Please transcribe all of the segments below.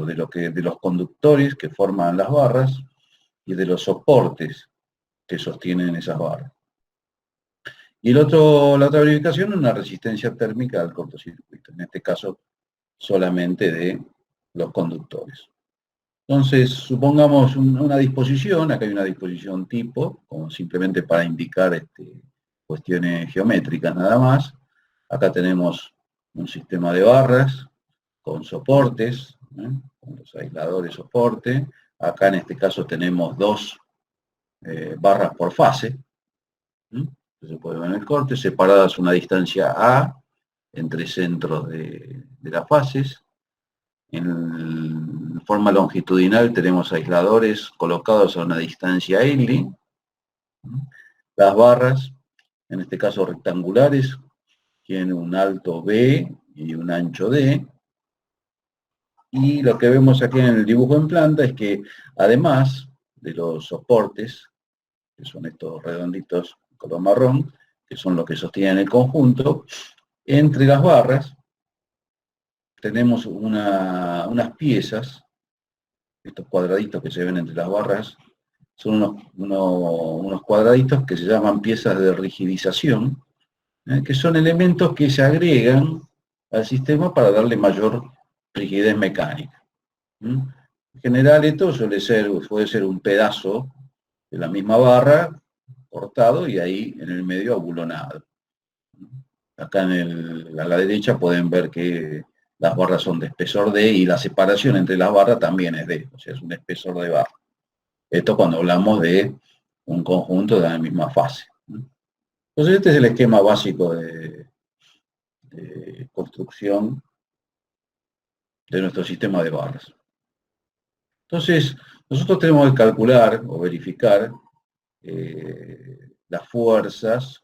de los conductores que forman las barras y de los soportes que sostienen esas barras. Y la otra verificación es una resistencia térmica al cortocircuito, en este caso solamente de los conductores. Entonces, supongamos una disposición, acá hay una disposición tipo, como simplemente para indicar cuestiones geométricas nada más. Acá tenemos un sistema de barras con soportes, con los aisladores soporte. Acá en este caso tenemos dos barras por fase, se puede ver en el corte, separadas una distancia A entre centros de las fases. En forma longitudinal tenemos aisladores colocados a una distancia L. Las barras, en este caso rectangulares, tienen un alto B y un ancho D. Y lo que vemos aquí en el dibujo en planta es que además de los soportes, que son estos redonditos color marrón, que son los que sostienen el conjunto, entre las barras tenemos unas piezas, estos cuadraditos que se ven entre las barras, son unos cuadraditos que se llaman piezas de rigidización, que son elementos que se agregan al sistema para darle mayor rigidez mecánica. En general esto puede ser un pedazo de la misma barra cortado y ahí en el medio abulonado. Acá a la derecha pueden ver que las barras son de espesor D y la separación entre las barras también es D, o sea, es un espesor de barra. Esto cuando hablamos de un conjunto de la misma fase. Entonces este es el esquema básico de construcción de nuestro sistema de barras. Entonces, nosotros tenemos que calcular o verificar las fuerzas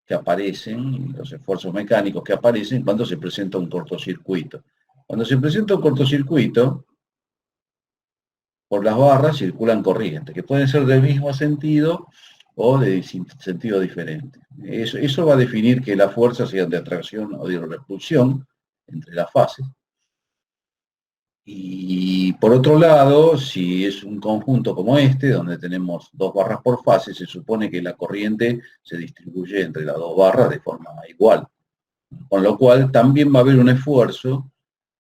que aparecen, los esfuerzos mecánicos que aparecen cuando se presenta un cortocircuito. Cuando se presenta un cortocircuito, por las barras circulan corrientes, que pueden ser del mismo sentido o de sentido diferente. Eso va a definir que las fuerzas sean de atracción o de repulsión entre las fases. Y por otro lado, si es un conjunto como este, donde tenemos dos barras por fase, se supone que la corriente se distribuye entre las dos barras de forma igual. Con lo cual también va a haber un esfuerzo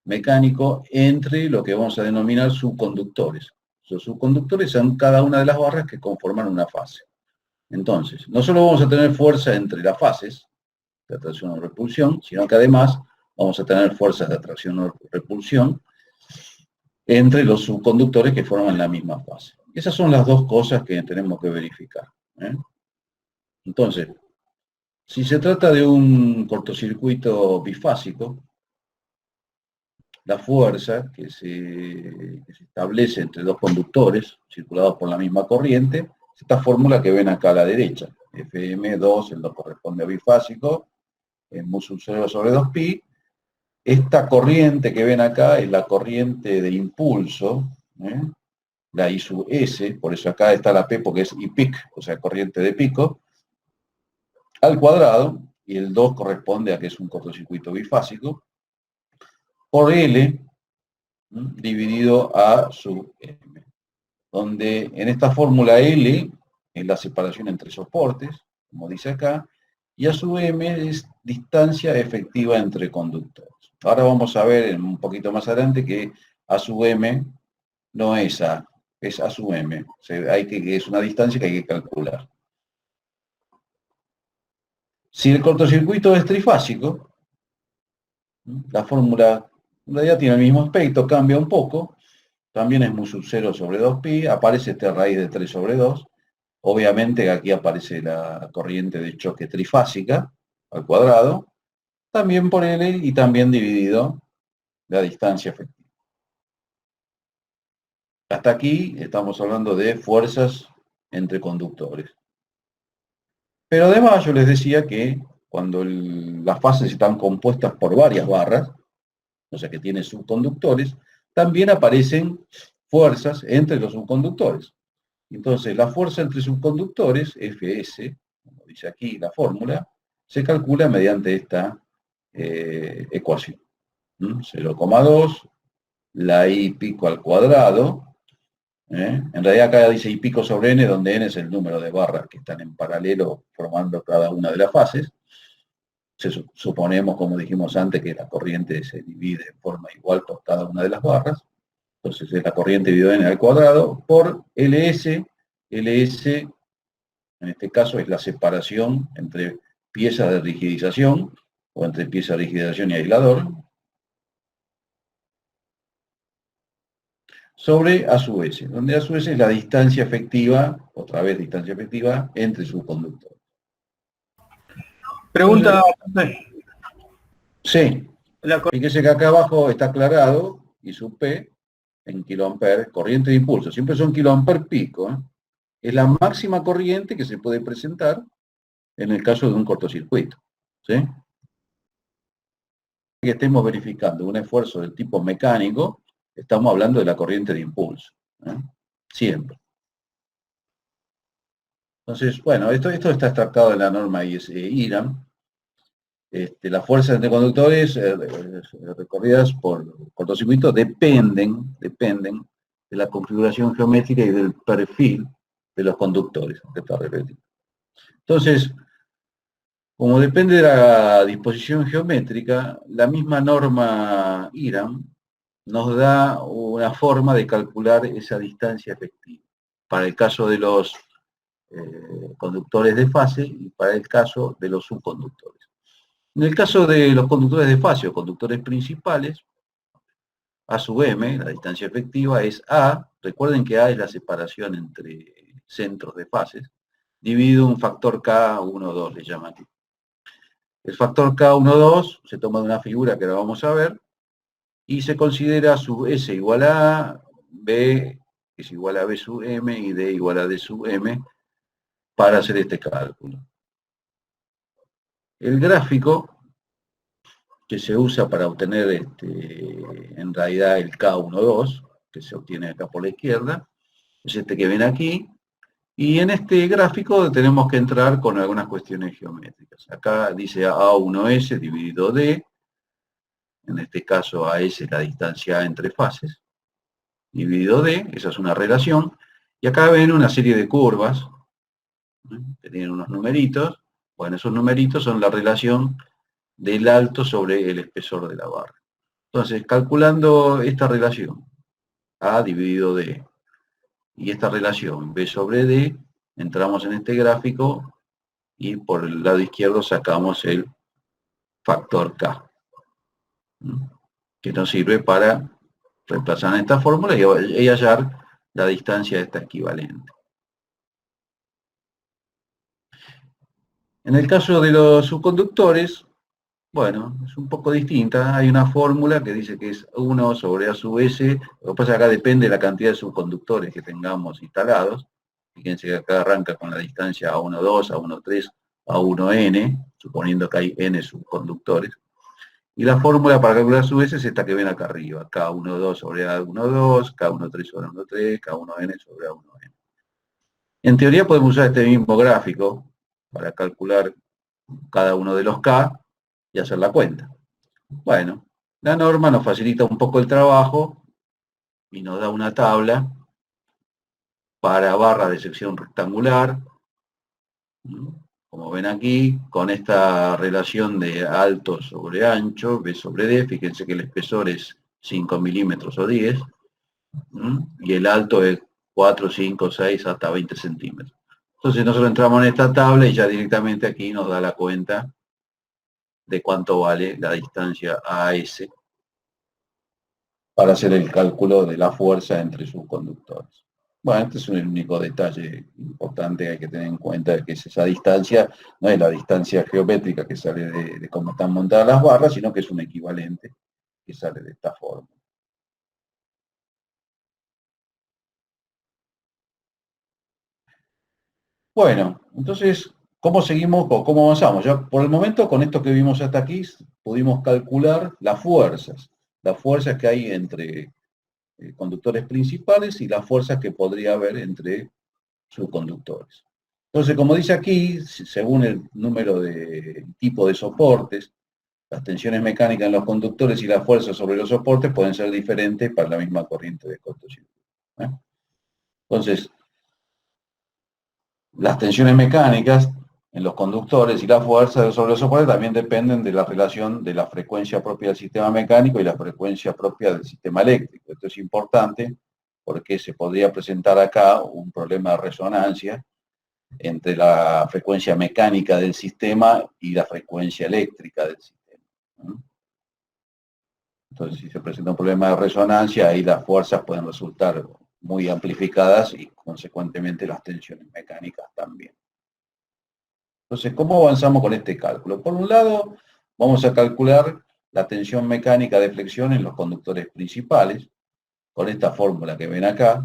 mecánico entre lo que vamos a denominar subconductores. Los subconductores son cada una de las barras que conforman una fase. Entonces, no solo vamos a tener fuerza entre las fases, de atracción o repulsión, sino que además vamos a tener fuerzas de atracción o repulsión entre los subconductores que forman la misma fase. Esas son las dos cosas que tenemos que verificar. Entonces, si se trata de un cortocircuito bifásico, la fuerza que se establece entre dos conductores circulados por la misma corriente es esta fórmula que ven acá a la derecha. Fm2, el 2 corresponde a bifásico, mu sub 0 sobre 2pi. Esta corriente que ven acá es la corriente de impulso, la I sub S, por eso acá está la P porque es I pic, o sea, corriente de pico, al cuadrado, y el 2 corresponde a que es un cortocircuito bifásico, por L dividido a sub M, donde en esta fórmula L es la separación entre soportes, como dice acá, y a sub M es distancia efectiva entre conductores. Ahora vamos a ver un poquito más adelante que A sub M no es A, es A sub M. Es una distancia que hay que calcular. Si el cortocircuito es trifásico, la fórmula en realidad tiene el mismo aspecto, cambia un poco. También es mu sub 0 sobre 2pi, aparece esta raíz de 3 sobre 2. Obviamente aquí aparece la corriente de choque trifásica al cuadrado, también por L y también dividido la distancia efectiva. Hasta aquí estamos hablando de fuerzas entre conductores. Pero además yo les decía que cuando las fases están compuestas por varias barras, o sea que tiene subconductores, también aparecen fuerzas entre los subconductores. Entonces, la fuerza entre subconductores, Fs, como dice aquí la fórmula, se calcula mediante esta ecuación. 0,2 la I pico al cuadrado. En realidad acá dice I pico sobre N, donde N es el número de barras que están en paralelo formando cada una de las fases. Suponemos, como dijimos antes, que la corriente se divide en forma igual por cada una de las barras. Entonces es la corriente dividido N al cuadrado por LS. LS, en este caso, es la separación entre piezas de rigidización o entre piezas de rigidización y aislador, sobre A sub S, donde A sub S es la distancia efectiva, otra vez distancia efectiva, entre sus conductores. Pregunta. Sí, fíjese que acá abajo está aclarado, I sub P, en kiloamperes, corriente de impulso, siempre son kiloamperes pico, ¿eh? Es la máxima corriente que se puede presentar en el caso de un cortocircuito, ¿sí? Que estemos verificando un esfuerzo del tipo mecánico, estamos hablando de la corriente de impulso, ¿eh? Siempre. Entonces, bueno, esto está extractado de la norma IRAM. Las fuerzas entre conductores recorridas por cortocircuito dependen de la configuración geométrica y del perfil de los conductores. Entonces, como depende de la disposición geométrica, la misma norma IRAM nos da una forma de calcular esa distancia efectiva para el caso de los conductores de fase y para el caso de los subconductores. En el caso de los conductores de fase o conductores principales, A sub M, la distancia efectiva, es A, recuerden que A es la separación entre centros de fases, dividido un factor K1,2, le llaman aquí. El factor K1,2 se toma de una figura que ahora vamos a ver, y se considera sub S igual a A, B es igual a B sub M y D igual a D sub M para hacer este cálculo. El gráfico que se usa para obtener en realidad el K12, que se obtiene acá por la izquierda, es este que ven aquí, y en este gráfico tenemos que entrar con algunas cuestiones geométricas. Acá dice A1S dividido D, en este caso AS es la distancia entre fases, dividido D, esa es una relación, y acá ven una serie de curvas, que tienen unos numeritos, bueno, esos numeritos son la relación del alto sobre el espesor de la barra. Entonces, calculando esta relación, A dividido D, y esta relación B sobre D, entramos en este gráfico y por el lado izquierdo sacamos el factor K, que nos sirve para reemplazar en esta fórmula y hallar la distancia de esta equivalente. En el caso de los subconductores, bueno, es un poco distinta. Hay una fórmula que dice que es 1 sobre A sub S. Lo que pasa es que acá depende de la cantidad de subconductores que tengamos instalados. Fíjense que acá arranca con la distancia A12, A13, A1N, suponiendo que hay N subconductores. Y la fórmula para calcular sub S es esta que ven acá arriba. K12 sobre A12, K13 sobre A13, K1N sobre A1N. En teoría podemos usar este mismo gráfico para calcular cada uno de los K y hacer la cuenta. Bueno, la norma nos facilita un poco el trabajo y nos da una tabla para barra de sección rectangular, como ven aquí, con esta relación de alto sobre ancho, B sobre D, fíjense que el espesor es 5 milímetros o 10, y el alto es 4, 5, 6, hasta 20 centímetros. Entonces nosotros entramos en esta tabla y ya directamente aquí nos da la cuenta de cuánto vale la distancia AS para hacer el cálculo de la fuerza entre sus conductores. Bueno, este es un único detalle importante que hay que tener en cuenta, que es esa distancia, no es la distancia geométrica que sale de cómo están montadas las barras, sino que es un equivalente que sale de esta forma. Bueno, entonces, ¿cómo seguimos o cómo avanzamos? Ya por el momento, con esto que vimos hasta aquí, pudimos calcular las fuerzas que hay entre conductores principales y las fuerzas que podría haber entre subconductores. Entonces, como dice aquí, según el número de tipo de soportes, Las tensiones mecánicas en los conductores y las fuerzas sobre los soportes pueden ser diferentes para la misma corriente de cortocircuito. Entonces, las tensiones mecánicas en los conductores y la fuerza sobre los soportes también dependen de la relación de la frecuencia propia del sistema mecánico y la frecuencia propia del sistema eléctrico. Esto es importante porque se podría presentar acá un problema de resonancia entre la frecuencia mecánica del sistema y la frecuencia eléctrica del sistema. Entonces, si se presenta un problema de resonancia, ahí las fuerzas pueden resultar muy amplificadas y consecuentemente las tensiones mecánicas también. Entonces, ¿cómo avanzamos con este cálculo? Por un lado, vamos a calcular la tensión mecánica de flexión en los conductores principales, con esta fórmula que ven acá,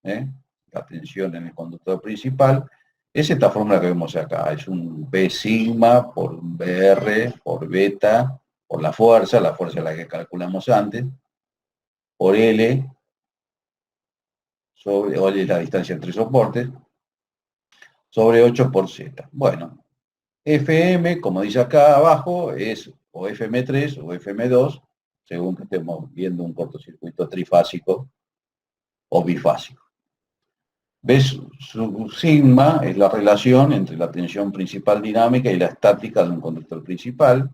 la tensión en el conductor principal, es esta fórmula que vemos acá, es un B sigma por un BR por beta, por la fuerza es la que calculamos antes, por L, sobre L es la distancia entre soportes, sobre 8 por Z. Bueno, FM, como dice acá abajo, es o FM3 o FM2, según que estemos viendo un cortocircuito trifásico o bifásico. ¿Ves? Su sigma es la relación entre la tensión principal dinámica y la estática de un conductor principal.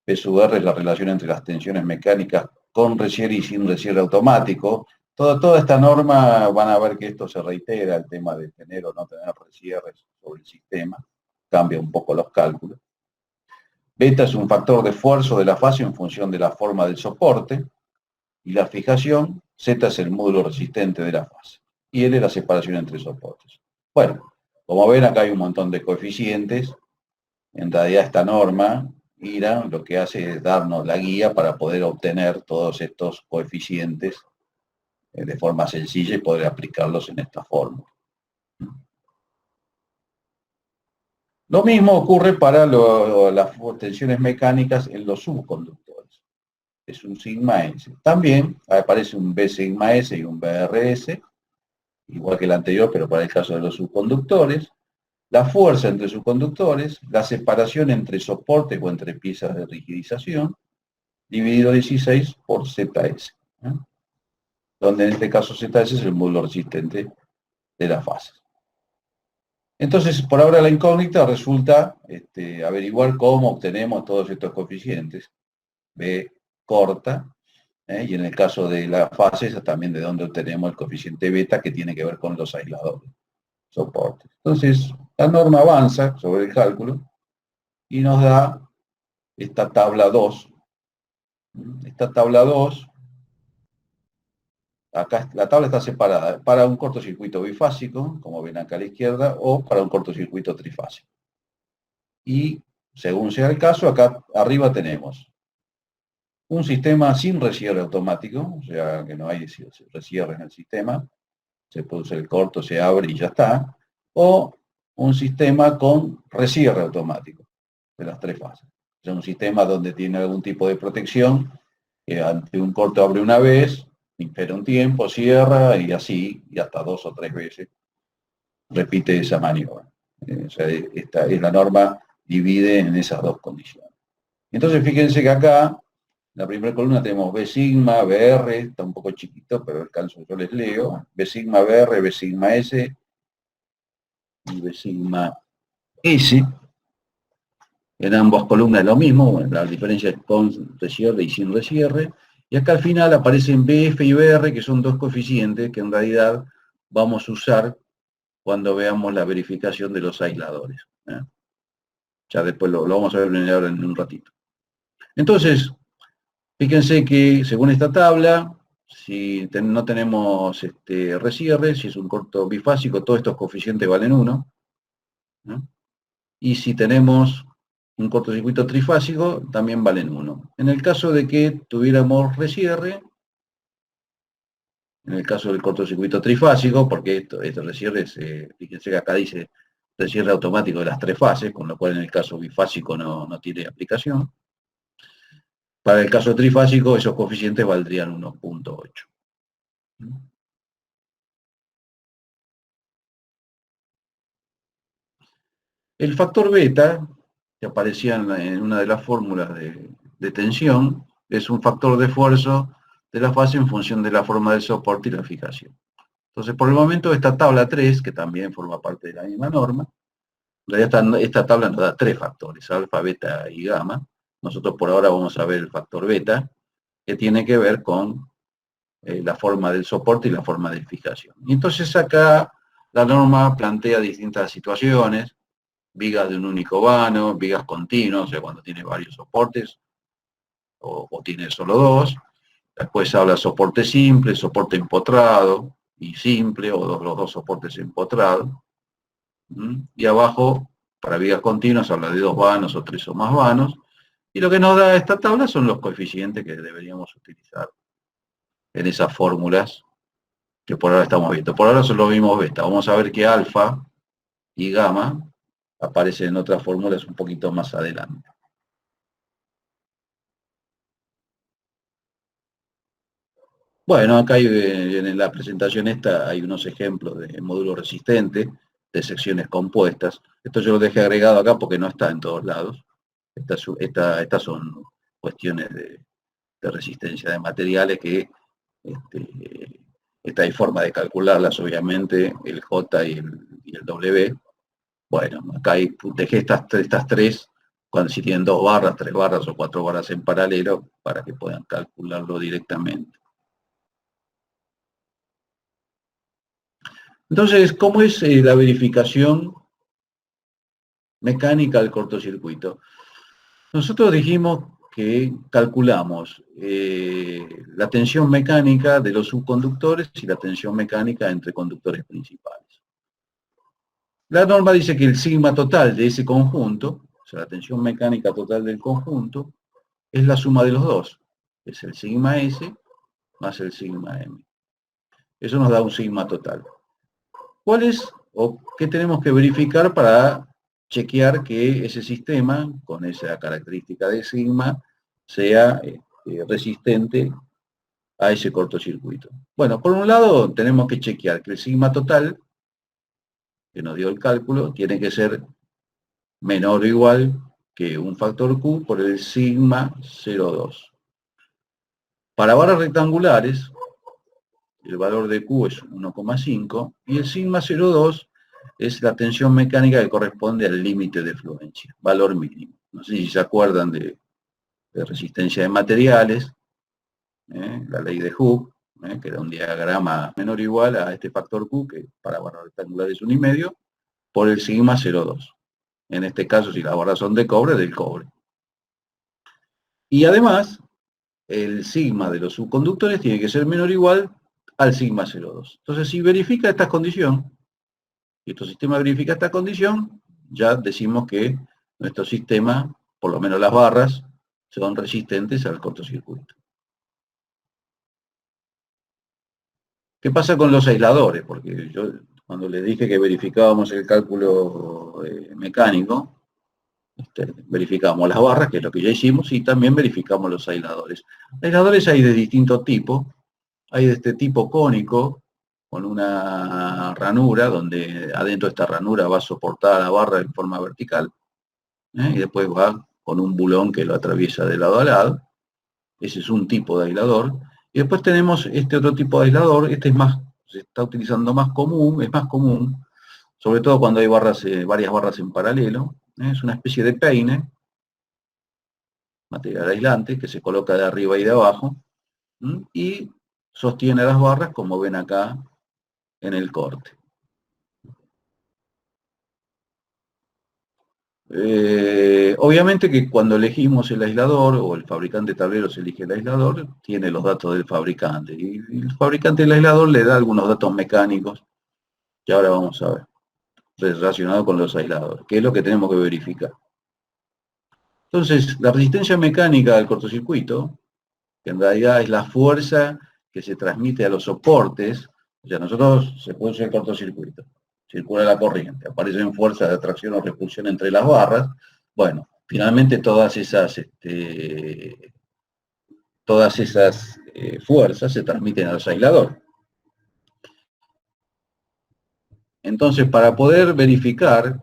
P sub R es la relación entre las tensiones mecánicas con resierre y sin resierre automático. Toda esta norma van a ver que esto se reitera, el tema de tener o no tener resierres sobre el sistema. Cambia un poco los cálculos. Beta es un factor de esfuerzo de la fase en función de la forma del soporte. Y la fijación, Z es el módulo resistente de la fase. Y L es la separación entre soportes. Bueno, como ven, acá hay un montón de coeficientes. En realidad esta norma, IRA, lo que hace es darnos la guía para poder obtener todos estos coeficientes de forma sencilla y poder aplicarlos en esta fórmula. Lo mismo ocurre para las tensiones mecánicas en los subconductores. Es un sigma S. También aparece un B sigma S y un BRS, igual que el anterior, pero para el caso de los subconductores. La fuerza entre subconductores, la separación entre soportes o entre piezas de rigidización, dividido 16 por ZS, donde en este caso ZS es el módulo resistente de la fase. Entonces, por ahora la incógnita resulta averiguar cómo obtenemos todos estos coeficientes. B corta, y en el caso de la fase, también de dónde obtenemos el coeficiente beta, que tiene que ver con los aisladores, soportes. Entonces, la norma avanza sobre el cálculo y nos da esta tabla 2. Esta tabla 2, acá la tabla está separada para un cortocircuito bifásico, como ven acá a la izquierda, o para un cortocircuito trifásico. Y según sea el caso, acá arriba tenemos un sistema sin resierre automático, o sea que no hay resierre en el sistema, se produce el corto, se abre y ya está, o un sistema con resierre automático de las tres fases. O sea, un sistema donde tiene algún tipo de protección, que ante un corto abre una vez, espera un tiempo, cierra y así, y hasta 2 o 3 veces repite esa maniobra. O sea, esta es la norma, divide en esas dos condiciones. Entonces fíjense que acá, en la primera columna tenemos B sigma, BR, está un poco chiquito, pero alcanzo, yo les leo, B sigma, BR, B sigma S y B sigma S. En ambas columnas es lo mismo, bueno, la diferencia es con resierre y sin resierre. Y acá al final aparecen BF y BR, que son dos coeficientes que en realidad vamos a usar cuando veamos la verificación de los aisladores. Ya después lo vamos a ver ahora en un ratito. Entonces, fíjense que según esta tabla, si no tenemos resierre, si es un corto bifásico, todos estos coeficientes valen 1. Y si tenemos un cortocircuito trifásico, también valen 1. En el caso de que tuviéramos resierre, en el caso del cortocircuito trifásico, porque este resierre, fíjense que acá dice resierre automático de las tres fases, con lo cual en el caso bifásico no tiene aplicación. Para el caso trifásico, esos coeficientes valdrían 1.8. El factor beta, que aparecía en una de las fórmulas de tensión, es un factor de esfuerzo de la fase en función de la forma del soporte y la fijación. Entonces, por el momento, esta tabla 3, que también forma parte de la misma norma, en realidad esta tabla nos da 3 factores, alfa, beta y gamma. Nosotros por ahora vamos a ver el factor beta, que tiene que ver con la forma del soporte y la forma de fijación. Y entonces acá la norma plantea distintas situaciones, vigas de un único vano, vigas continuas, o sea, cuando tiene varios soportes, o tiene solo dos. Después habla soporte simple, soporte empotrado y simple, o los dos soportes empotrados. Y abajo, para vigas continuas, habla de 2 vanos o 3 o más vanos. Y lo que nos da esta tabla son los coeficientes que deberíamos utilizar en esas fórmulas que por ahora estamos viendo. Por ahora solo vimos beta. Vamos a ver que alfa y gamma aparecen en otras fórmulas un poquito más adelante. Bueno, acá en la presentación esta hay unos ejemplos de módulos resistentes, de secciones compuestas. Esto yo lo dejé agregado acá porque no está en todos lados. Estas son cuestiones de resistencia de materiales que hay forma de calcularlas, obviamente, el J y el W. Bueno, acá dejé estas tres, cuando si tienen 2 barras, 3 barras o 4 barras en paralelo, para que puedan calcularlo directamente. Entonces, ¿cómo es la verificación mecánica del cortocircuito? Nosotros dijimos que calculamos la tensión mecánica de los subconductores y la tensión mecánica entre conductores principales. La norma dice que el sigma total de ese conjunto, o sea, la tensión mecánica total del conjunto, es la suma de los dos. Es el sigma S más el sigma M. Eso nos da un sigma total. ¿Cuál es o qué tenemos que verificar para chequear que ese sistema, con esa característica de sigma, sea resistente a ese cortocircuito? Bueno, por un lado tenemos que chequear que el sigma total, que nos dio el cálculo, tiene que ser menor o igual que un factor Q por el sigma 0,2. Para varas rectangulares, el valor de Q es 1,5 y el sigma 0,2 es la tensión mecánica que corresponde al límite de fluencia, valor mínimo. No sé si se acuerdan de resistencia de materiales, la ley de Hooke, que era un diagrama menor o igual a este factor Q, que para barras rectangulares es 1,5, por el sigma 0,2. En este caso, si las barras son de cobre, del cobre. Y además, el sigma de los subconductores tiene que ser menor o igual al sigma 0,2. Entonces, si verifica esta condición, y nuestro sistema verifica esta condición, ya decimos que nuestro sistema, por lo menos las barras, son resistentes al cortocircuito. ¿Qué pasa con los aisladores? Porque yo, cuando les dije que verificábamos el cálculo mecánico, verificamos las barras, que es lo que ya hicimos, y también verificamos los aisladores. Aisladores hay de distintos tipos. Hay de este tipo cónico, con una ranura, donde adentro de esta ranura va a soportar la barra en forma vertical, y después va con un bulón que lo atraviesa de lado a lado. Ese es un tipo de aislador. Y después tenemos este otro tipo de aislador, este es más, se está utilizando más común, es más común, sobre todo cuando hay barras, varias barras en paralelo. Es una especie de peine, material aislante, que se coloca de arriba y de abajo, y sostiene las barras, como ven acá en el corte. Obviamente que cuando elegimos el aislador, o el fabricante de tableros elige el aislador, tiene los datos del fabricante. Y el fabricante del aislador le da algunos datos mecánicos, que ahora vamos a ver, relacionados con los aisladores, que es lo que tenemos que verificar. Entonces, la resistencia mecánica del cortocircuito, que en realidad es la fuerza que se transmite a los soportes, o sea, nosotros se puede hacer cortocircuito, circula la corriente, aparecen fuerzas de atracción o repulsión entre las barras. Bueno, finalmente todas esas fuerzas se transmiten al aislador. Entonces, para poder verificar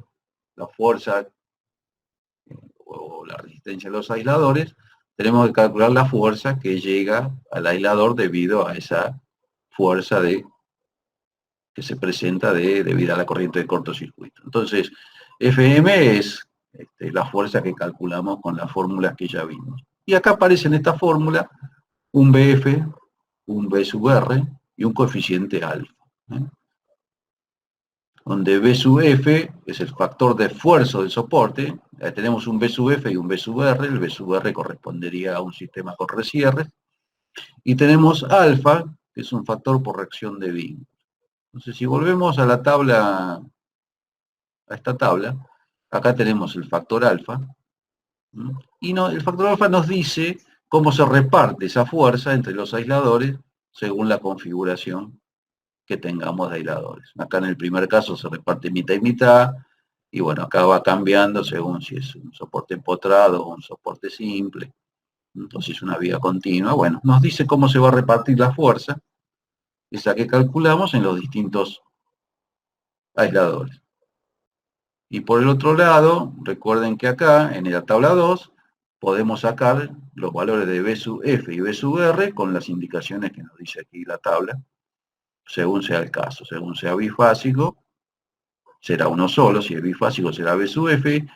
la fuerza resistencia de los aisladores, tenemos que calcular la fuerza que llega al aislador debido a esa fuerza que se presenta debido a la corriente de cortocircuito. Entonces, Fm es la fuerza que calculamos con las fórmulas que ya vimos. Y acá aparece en esta fórmula un Bf, un B sub R y un coeficiente alfa. Donde B sub F es el factor de esfuerzo del soporte, tenemos un B sub F y un B sub R, el B sub R correspondería a un sistema con resierres, y tenemos alfa, que es un factor por reacción de vínculo. Entonces, si volvemos a la tabla, a esta tabla, acá tenemos el factor alfa, y el factor alfa nos dice cómo se reparte esa fuerza entre los aisladores según la configuración que tengamos de aisladores. Acá en el primer caso se reparte mitad y mitad, y bueno, acá va cambiando según si es un soporte empotrado o un soporte simple, entonces una vía continua. Bueno, nos dice cómo se va a repartir la fuerza, esa que calculamos en los distintos aisladores. Y por el otro lado, recuerden que acá, en la tabla 2, podemos sacar los valores de B sub F y B sub R con las indicaciones que nos dice aquí la tabla, según sea el caso. Según sea bifásico, será uno solo; si es bifásico, será B sub F.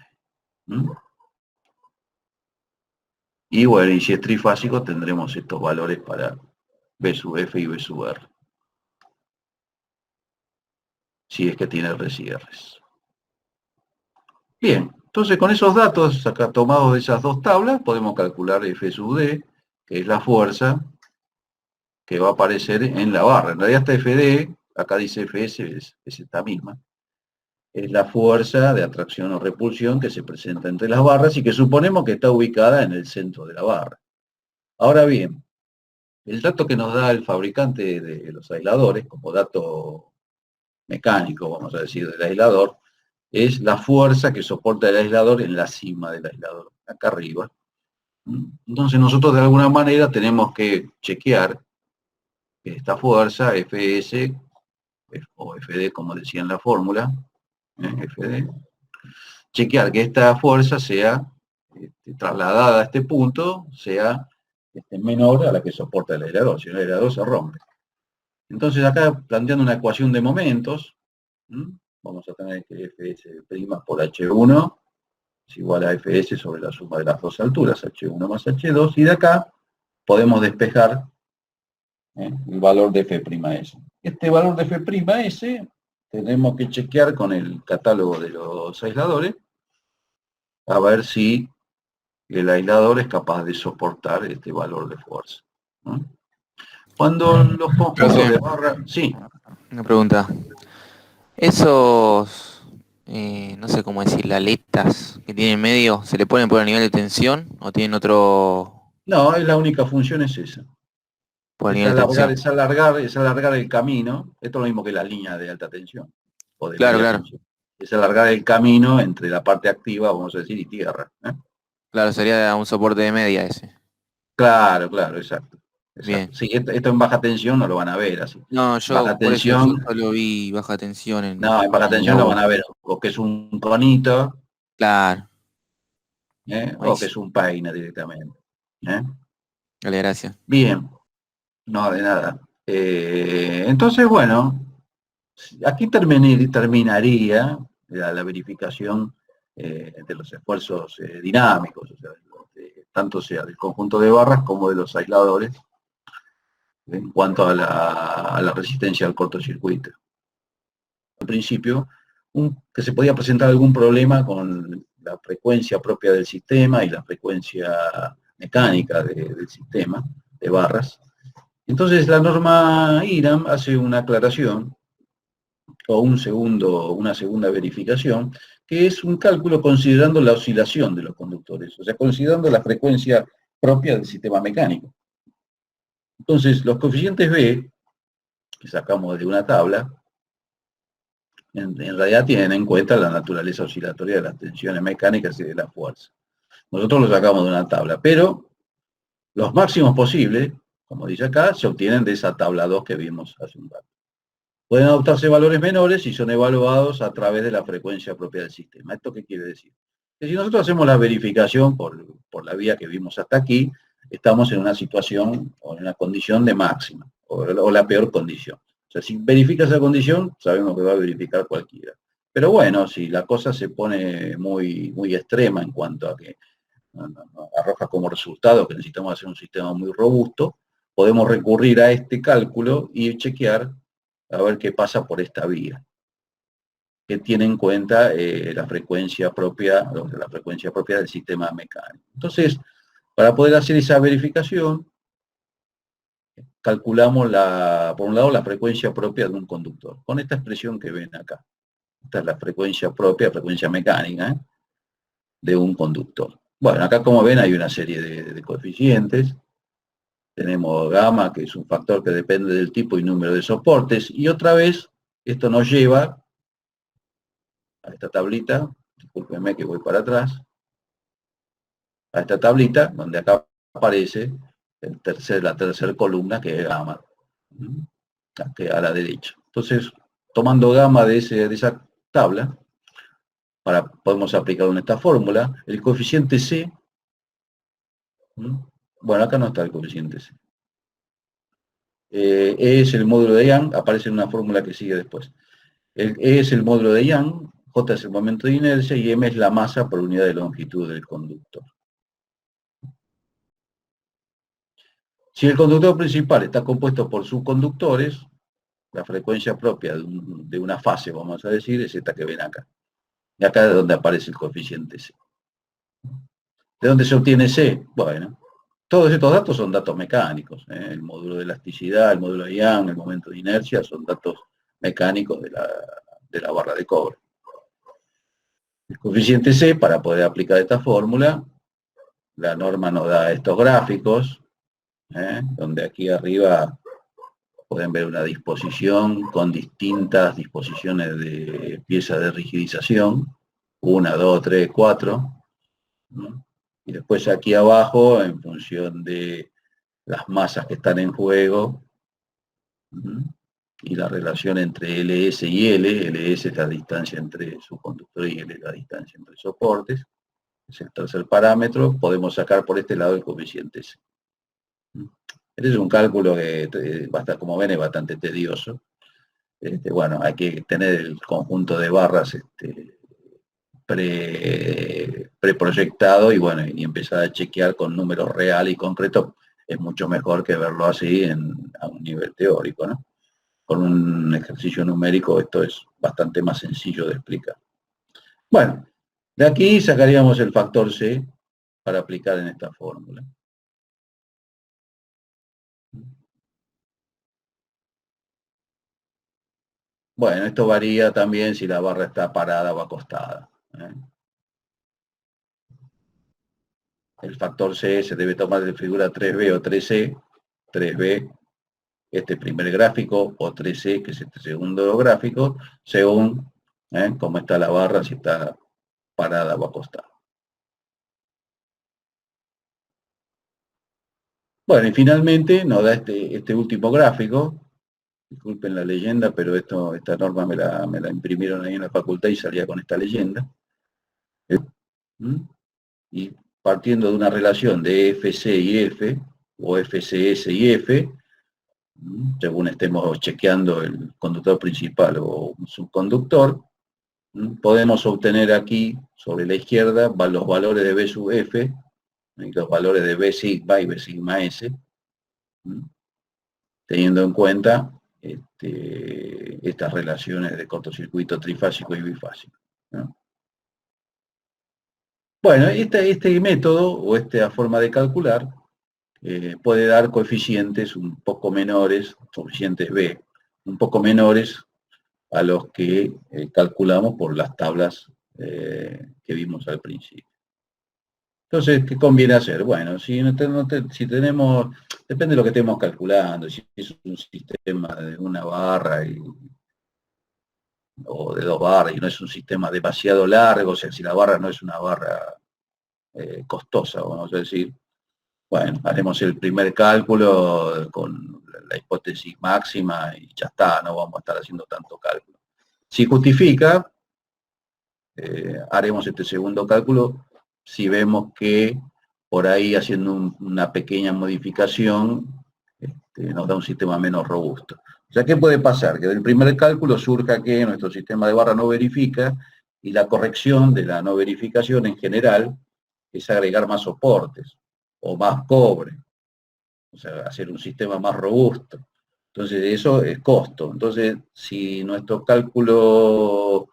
Y bueno, y si es trifásico, tendremos estos valores para B sub F y B sub R. Si es que tiene resierres. Bien, entonces con esos datos acá tomados de esas dos tablas, podemos calcular F sub D, que es la fuerza que va a aparecer en la barra. En realidad esta FD, acá dice Fs, es esta misma. Es la fuerza de atracción o repulsión que se presenta entre las barras y que suponemos que está ubicada en el centro de la barra. Ahora bien, el dato que nos da el fabricante de los aisladores, como dato mecánico, vamos a decir, del aislador, es la fuerza que soporta el aislador en la cima del aislador, acá arriba. Entonces nosotros de alguna manera tenemos que chequear que esta fuerza, Fs, o Fd como decía en la fórmula, Fd, chequear que esta fuerza sea trasladada a este punto, sea menor a la que soporta el aislador, si no el aislador se rompe. Entonces acá, planteando una ecuación de momentos, vamos a tener que Fs' por H1 es igual a Fs sobre la suma de las dos alturas, H1 más H2, y de acá podemos despejar el valor de F'S. Este valor de F'S tenemos que chequear con el catálogo de los aisladores a ver si el aislador es capaz de soportar este valor de fuerza. Cuando los conjuntos de barra... Sí. Una pregunta. Esos, no sé cómo decir, las aletas que tienen en medio, ¿se le ponen por el nivel de tensión o tienen otro No, es la única función es esa. por el Es nivel de tensión? es alargar el camino. Esto es lo mismo que la línea de alta tensión o de Claro, media claro. tensión. Es alargar el camino entre la parte activa, vamos a decir, y tierra. Claro, sería un soporte de media ese. Claro, claro, exacto. Bien. Exacto. Sí, esto en baja tensión no lo van a ver así. No, Baja por eso, yo tensión, solo vi baja tensión no, en baja en la tensión lo van voz. a ver o que es un conito, Claro, o que buenísimo. es un peine directamente. ¿eh? Dale, gracias. Bien, no, de nada. Entonces, bueno, aquí terminaría la verificación de los esfuerzos dinámicos, o sea, tanto sea del conjunto de barras como de los aisladores, en cuanto a la resistencia al cortocircuito. Al principio, que se podía presentar algún problema con la frecuencia propia del sistema y la frecuencia mecánica del sistema de barras. Entonces la norma IRAM hace una aclaración o una segunda verificación, que es un cálculo considerando la oscilación de los conductores, o sea, considerando la frecuencia propia del sistema mecánico. Entonces, los coeficientes B, que sacamos de una tabla, en realidad tienen en cuenta la naturaleza oscilatoria de las tensiones mecánicas y de la fuerza. Nosotros lo sacamos de una tabla, pero los máximos posibles, como dice acá, se obtienen de esa tabla 2 que vimos hace un rato. Pueden adoptarse valores menores y son evaluados a través de la frecuencia propia del sistema. ¿Esto qué quiere decir? Si nosotros hacemos la verificación por la vía que vimos hasta aquí, estamos en una situación o en una condición de máxima, o la peor condición. O sea, si verifica esa condición, sabemos que va a verificar cualquiera. Pero bueno, si la cosa se pone muy, muy extrema en cuanto a que arroja como resultado que necesitamos hacer un sistema muy robusto, podemos recurrir a este cálculo y chequear a ver qué pasa por esta vía, que tiene en cuenta la frecuencia propia del sistema mecánico. Entonces, para poder hacer esa verificación, calculamos por un lado la frecuencia propia de un conductor, con esta expresión que ven acá. Esta es la frecuencia propia, frecuencia mecánica, de un conductor. Bueno, acá como ven hay una serie de coeficientes. Tenemos gamma, que es un factor que depende del tipo y número de soportes, y otra vez esto nos lleva a esta tablita, discúlpenme que voy para atrás, a esta tablita donde acá aparece la tercera columna, que es gamma, que a la derecha. Entonces, tomando gamma de esa tabla, podemos aplicar esta fórmula, el coeficiente C, bueno, acá no está el coeficiente C. E es el módulo de Young, aparece en una fórmula que sigue después. E es el módulo de Young, J es el momento de inercia y M es la masa por unidad de longitud del conductor. Si el conductor principal está compuesto por subconductores, la frecuencia propia de una fase, vamos a decir, es esta que ven acá. Y acá es donde aparece el coeficiente C. ¿De dónde se obtiene C? Bueno, todos estos datos son datos mecánicos. El módulo de elasticidad, el módulo de Young, el momento de inercia, son datos mecánicos de la barra de cobre. El coeficiente C, para poder aplicar esta fórmula, la norma nos da estos gráficos, donde aquí arriba pueden ver una disposición con distintas disposiciones de piezas de rigidización, 1, 2, 3, 4, ¿no? Y después aquí abajo, en función de las masas que están en juego, y la relación entre LS y LS es la distancia entre subconductor y L es la distancia entre soportes, es el tercer parámetro, podemos sacar por este lado el coeficiente C. Este es un cálculo que, como ven, es bastante tedioso. Bueno, hay que tener el conjunto de barras preproyectado y bueno, y empezar a chequear con números reales y concretos es mucho mejor que verlo así a un nivel teórico, ¿no? Con un ejercicio numérico esto es bastante más sencillo de explicar. Bueno, de aquí sacaríamos el factor C para aplicar en esta fórmula. Bueno, esto varía también si la barra está parada o acostada. El factor C se debe tomar de figura 3B o 3C. 3B, este primer gráfico, o 3C, que es este segundo gráfico, según cómo está la barra, si está parada o acostada. Bueno, y finalmente nos da este último gráfico. Disculpen la leyenda, pero esta norma me la imprimieron ahí en la facultad y salía con esta leyenda. Y partiendo de una relación de FC y F, o FCS y F, según estemos chequeando el conductor principal o un subconductor, podemos obtener aquí, sobre la izquierda, los valores de B sub F, y los valores de B sigma y B sigma S, teniendo en cuenta estas relaciones de cortocircuito trifásico y bifásico, ¿no? Bueno, este método o esta forma de calcular puede dar coeficientes un poco menores, coeficientes B, un poco menores a los que calculamos por las tablas que vimos al principio. Entonces, ¿qué conviene hacer? Bueno, si tenemos, depende de lo que estemos calculando, si es un sistema de una barra o de dos barras y no es un sistema demasiado largo, o sea, si la barra no es una barra costosa, vamos a decir, bueno, haremos el primer cálculo con la hipótesis máxima y ya está, no vamos a estar haciendo tanto cálculo. Si justifica, haremos este segundo cálculo si vemos que por ahí haciendo una pequeña modificación nos da un sistema menos robusto. O sea, ¿qué puede pasar? Que del primer cálculo surja que nuestro sistema de barra no verifica y la corrección de la no verificación en general es agregar más soportes o más cobre, o sea, hacer un sistema más robusto. Entonces, eso es costo. Entonces, si nuestro cálculo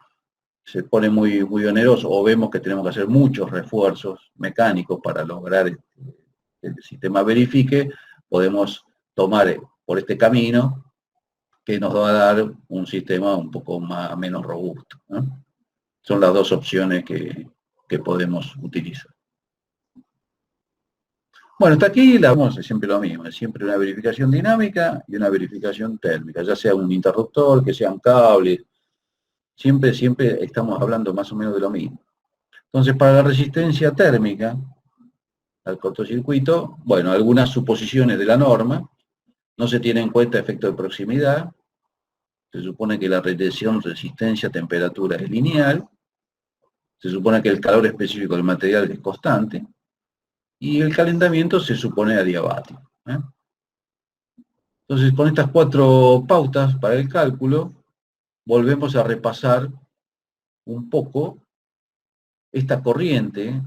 se pone muy oneroso o vemos que tenemos que hacer muchos refuerzos mecánicos para lograr que el sistema verifique, podemos tomar por este camino que nos va a dar un sistema un poco menos robusto, ¿no? Son las dos opciones que podemos utilizar. Bueno, hasta aquí es siempre lo mismo, es siempre una verificación dinámica y una verificación térmica, ya sea un interruptor, que sean cables, siempre estamos hablando más o menos de lo mismo. Entonces, para la resistencia térmica al cortocircuito, bueno, algunas suposiciones de la norma, no se tiene en cuenta efecto de proximidad, se supone que la relación resistencia-temperatura es lineal, se supone que el calor específico del material es constante, y el calentamiento se supone adiabático. Entonces, con estas 4 pautas para el cálculo, volvemos a repasar un poco esta corriente,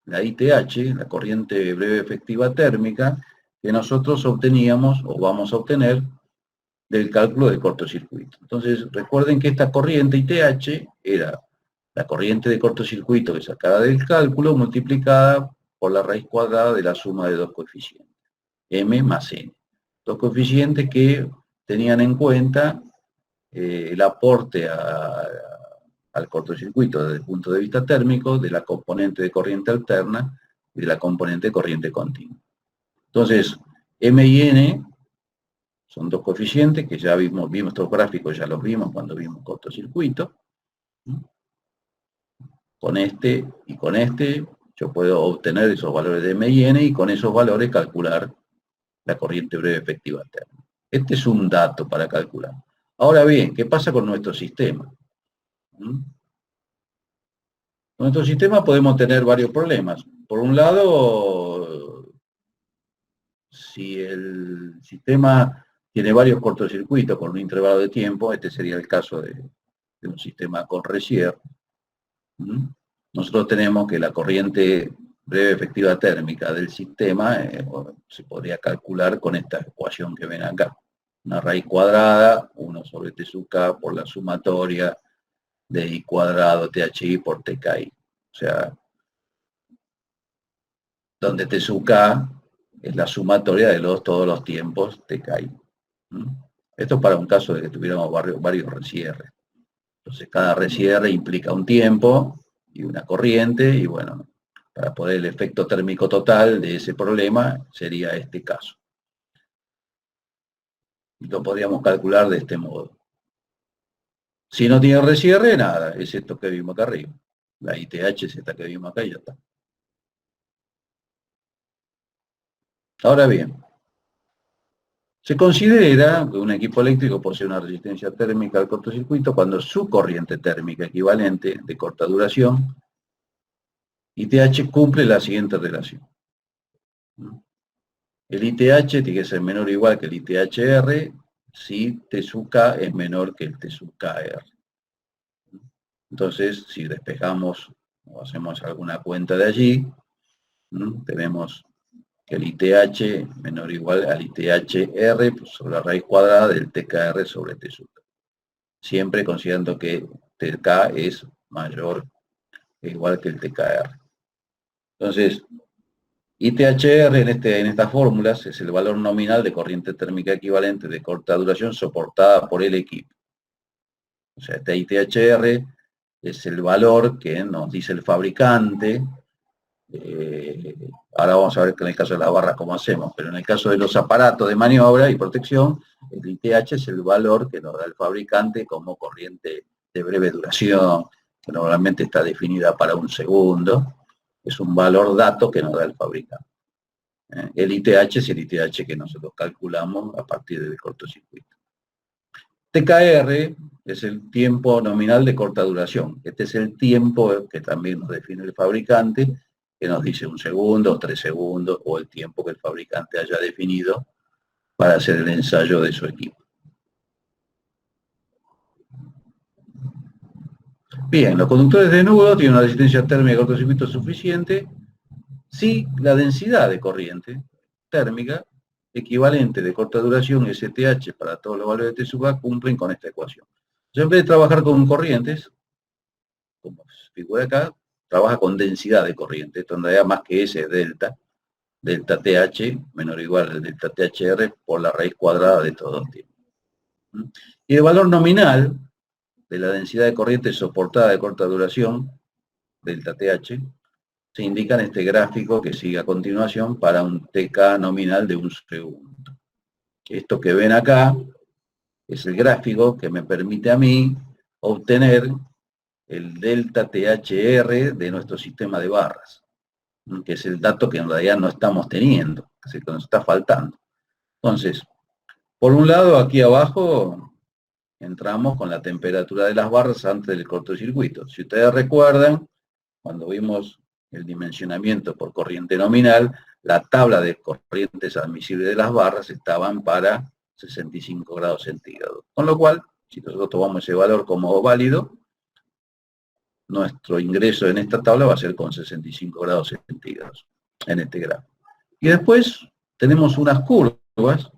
la ITH, la corriente breve efectiva térmica, que nosotros obteníamos o vamos a obtener del cálculo del cortocircuito. Entonces, recuerden que esta corriente ITH era la corriente de cortocircuito que sacada del cálculo multiplicada por la raíz cuadrada de la suma de dos coeficientes, M más N. Dos coeficientes que tenían en cuenta el aporte al cortocircuito desde el punto de vista térmico de la componente de corriente alterna y de la componente de corriente continua. Entonces, M y N son dos coeficientes que ya vimos estos gráficos, ya los vimos cuando vimos cortocircuito. Con este y con este yo puedo obtener esos valores de M y N y con esos valores calcular la corriente breve efectiva alterna. Este es un dato para calcular. Ahora bien, ¿qué pasa con nuestro sistema? Con nuestro sistema podemos tener varios problemas. Por un lado, si el sistema tiene varios cortocircuitos con un intervalo de tiempo, este sería el caso de un sistema con resierre. Nosotros tenemos que la corriente breve efectiva térmica del sistema se podría calcular con esta ecuación que ven acá. Una raíz cuadrada, 1 sobre T sub K por la sumatoria de I cuadrado THI por TKI. O sea, donde T sub K es la sumatoria de todos los tiempos TKI. Esto es para un caso de que tuviéramos varios resierres. Entonces, cada resierre implica un tiempo y una corriente, y bueno, para poder el efecto térmico total de ese problema sería este caso. Lo podríamos calcular de este modo. Si no tiene resierre, nada, es esto que vimos acá arriba. La ITH es esta que vimos acá y ya está. Ahora bien, se considera que un equipo eléctrico posee una resistencia térmica al cortocircuito cuando su corriente térmica equivalente de corta duración, ITH, cumple la siguiente relación. El ITH tiene que ser menor o igual que el ITHR si T sub K es menor que el T sub KR. Entonces, si despejamos o hacemos alguna cuenta de allí, tenemos que el ITH menor o igual al ITHR sobre la raíz cuadrada del TKR sobre T sub K. Siempre considerando que TK es mayor o igual que el TKR. Entonces, ITHR en estas fórmulas es el valor nominal de corriente térmica equivalente de corta duración soportada por el equipo. O sea, este ITHR es el valor que nos dice el fabricante. Ahora vamos a ver que en el caso de las barras cómo hacemos, pero en el caso de los aparatos de maniobra y protección, el ITH es el valor que nos da el fabricante como corriente de breve duración, que normalmente está definida para un segundo. Es un valor dato que nos da el fabricante. El ITH es el ITH que nosotros calculamos a partir del cortocircuito. TKR es el tiempo nominal de corta duración. Este es el tiempo que también nos define el fabricante, que nos dice 1 segundo, 3 segundos, o el tiempo que el fabricante haya definido para hacer el ensayo de su equipo. Bien, los conductores de nudo tienen una resistencia térmica de cortocircuito suficiente si la densidad de corriente térmica equivalente de corta duración STH para todos los valores de T sub A cumplen con esta ecuación. Entonces, en vez de trabajar con corrientes, como se figura acá, trabaja con densidad de corriente. Esto en realidad más que S es delta TH menor o igual al delta THR por la raíz cuadrada de estos dos tiempos. Y el valor nominal de la densidad de corriente soportada de corta duración, delta TH, se indica en este gráfico que sigue a continuación para un TK nominal de 1 segundo. Esto que ven acá es el gráfico que me permite a mí obtener el delta THR de nuestro sistema de barras, que es el dato que en realidad no estamos teniendo, que es el que nos está faltando. Entonces, por un lado, aquí abajo entramos con la temperatura de las barras antes del cortocircuito. Si ustedes recuerdan, cuando vimos el dimensionamiento por corriente nominal, la tabla de corrientes admisibles de las barras estaban para 65 grados centígrados. Con lo cual, si nosotros tomamos ese valor como válido, nuestro ingreso en esta tabla va a ser con 65 grados centígrados en este gráfico. Y después tenemos unas curvas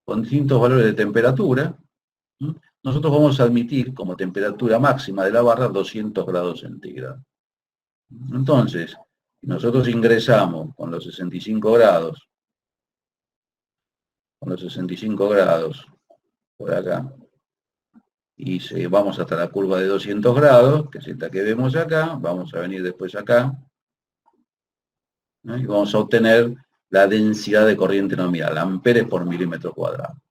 con distintos valores de temperatura. Nosotros vamos a admitir como temperatura máxima de la barra 200 grados centígrados. Entonces, si nosotros ingresamos con los 65 grados, por acá, y vamos hasta la curva de 200 grados, que es esta que vemos acá, vamos a venir después acá, ¿no? Y vamos a obtener la densidad de corriente nominal, amperes por milímetro cuadrado,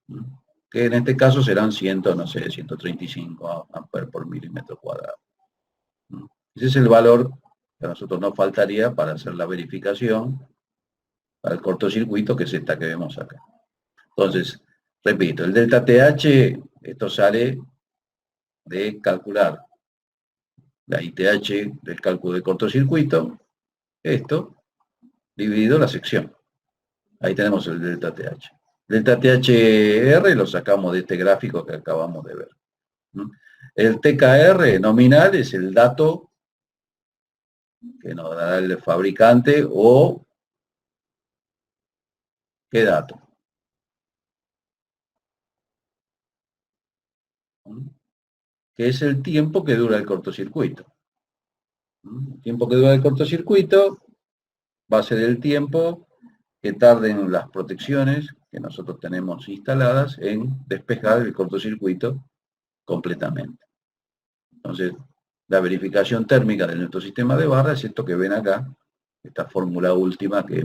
¿no? Que en este caso serán 135 amperes por milímetro cuadrado, ¿no? Ese es el valor que a nosotros nos faltaría para hacer la verificación para el cortocircuito, que es esta que vemos acá. Entonces, repito, el delta TH, esto sale de calcular la ITH del cálculo de cortocircuito, esto, dividido la sección. Ahí tenemos el delta TH. Delta THR lo sacamos de este gráfico que acabamos de ver, ¿no? El TKR nominal es el dato que nos dará el fabricante o ¿qué dato? Que es el tiempo que dura el cortocircuito. El tiempo que dura el cortocircuito va a ser el tiempo que tarden las protecciones que nosotros tenemos instaladas en despejar el cortocircuito completamente. Entonces, la verificación térmica de nuestro sistema de barras es esto que ven acá, esta fórmula última que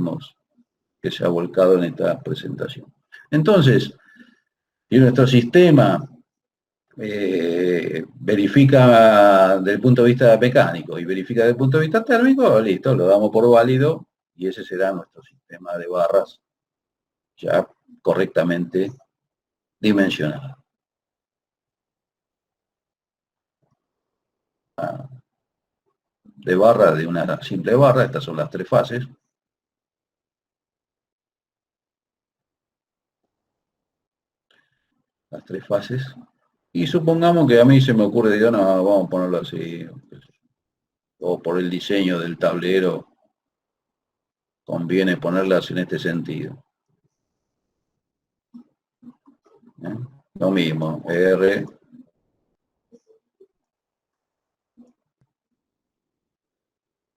se ha volcado en esta presentación. Entonces, si nuestro sistema verifica desde el punto de vista mecánico y verifica desde el punto de vista térmico, listo, lo damos por válido y ese será nuestro sistema de barras ya correctamente dimensionado. De barra, de una simple barra, estas son las tres fases. Las tres fases. Y supongamos que a mí se me ocurre, digo, no, vamos a ponerlo así, o por el diseño del tablero, conviene ponerlas en este sentido. Lo mismo, R.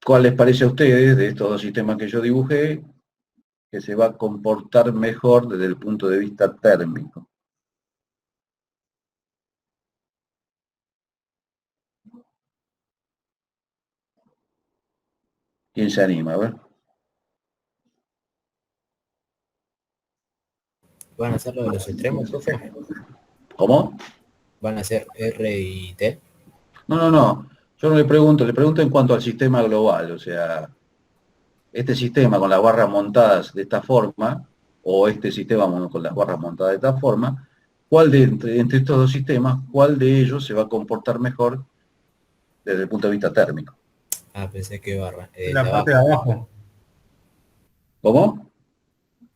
¿Cuál les parece a ustedes de estos dos sistemas que yo dibujé que se va a comportar mejor desde el punto de vista térmico? ¿Quién se anima? A ver. ¿Van a ser lo de los extremos, profe? ¿Cómo? ¿Van a ser R y T? No. Yo no le pregunto en cuanto al sistema global. O sea, este sistema con las barras montadas de esta forma, o este sistema con las barras montadas de esta forma, ¿Cuál de entre estos dos sistemas, cuál de ellos se va a comportar mejor desde el punto de vista térmico? Ah, pensé que barra. La De parte de abajo. abajo. ¿Cómo?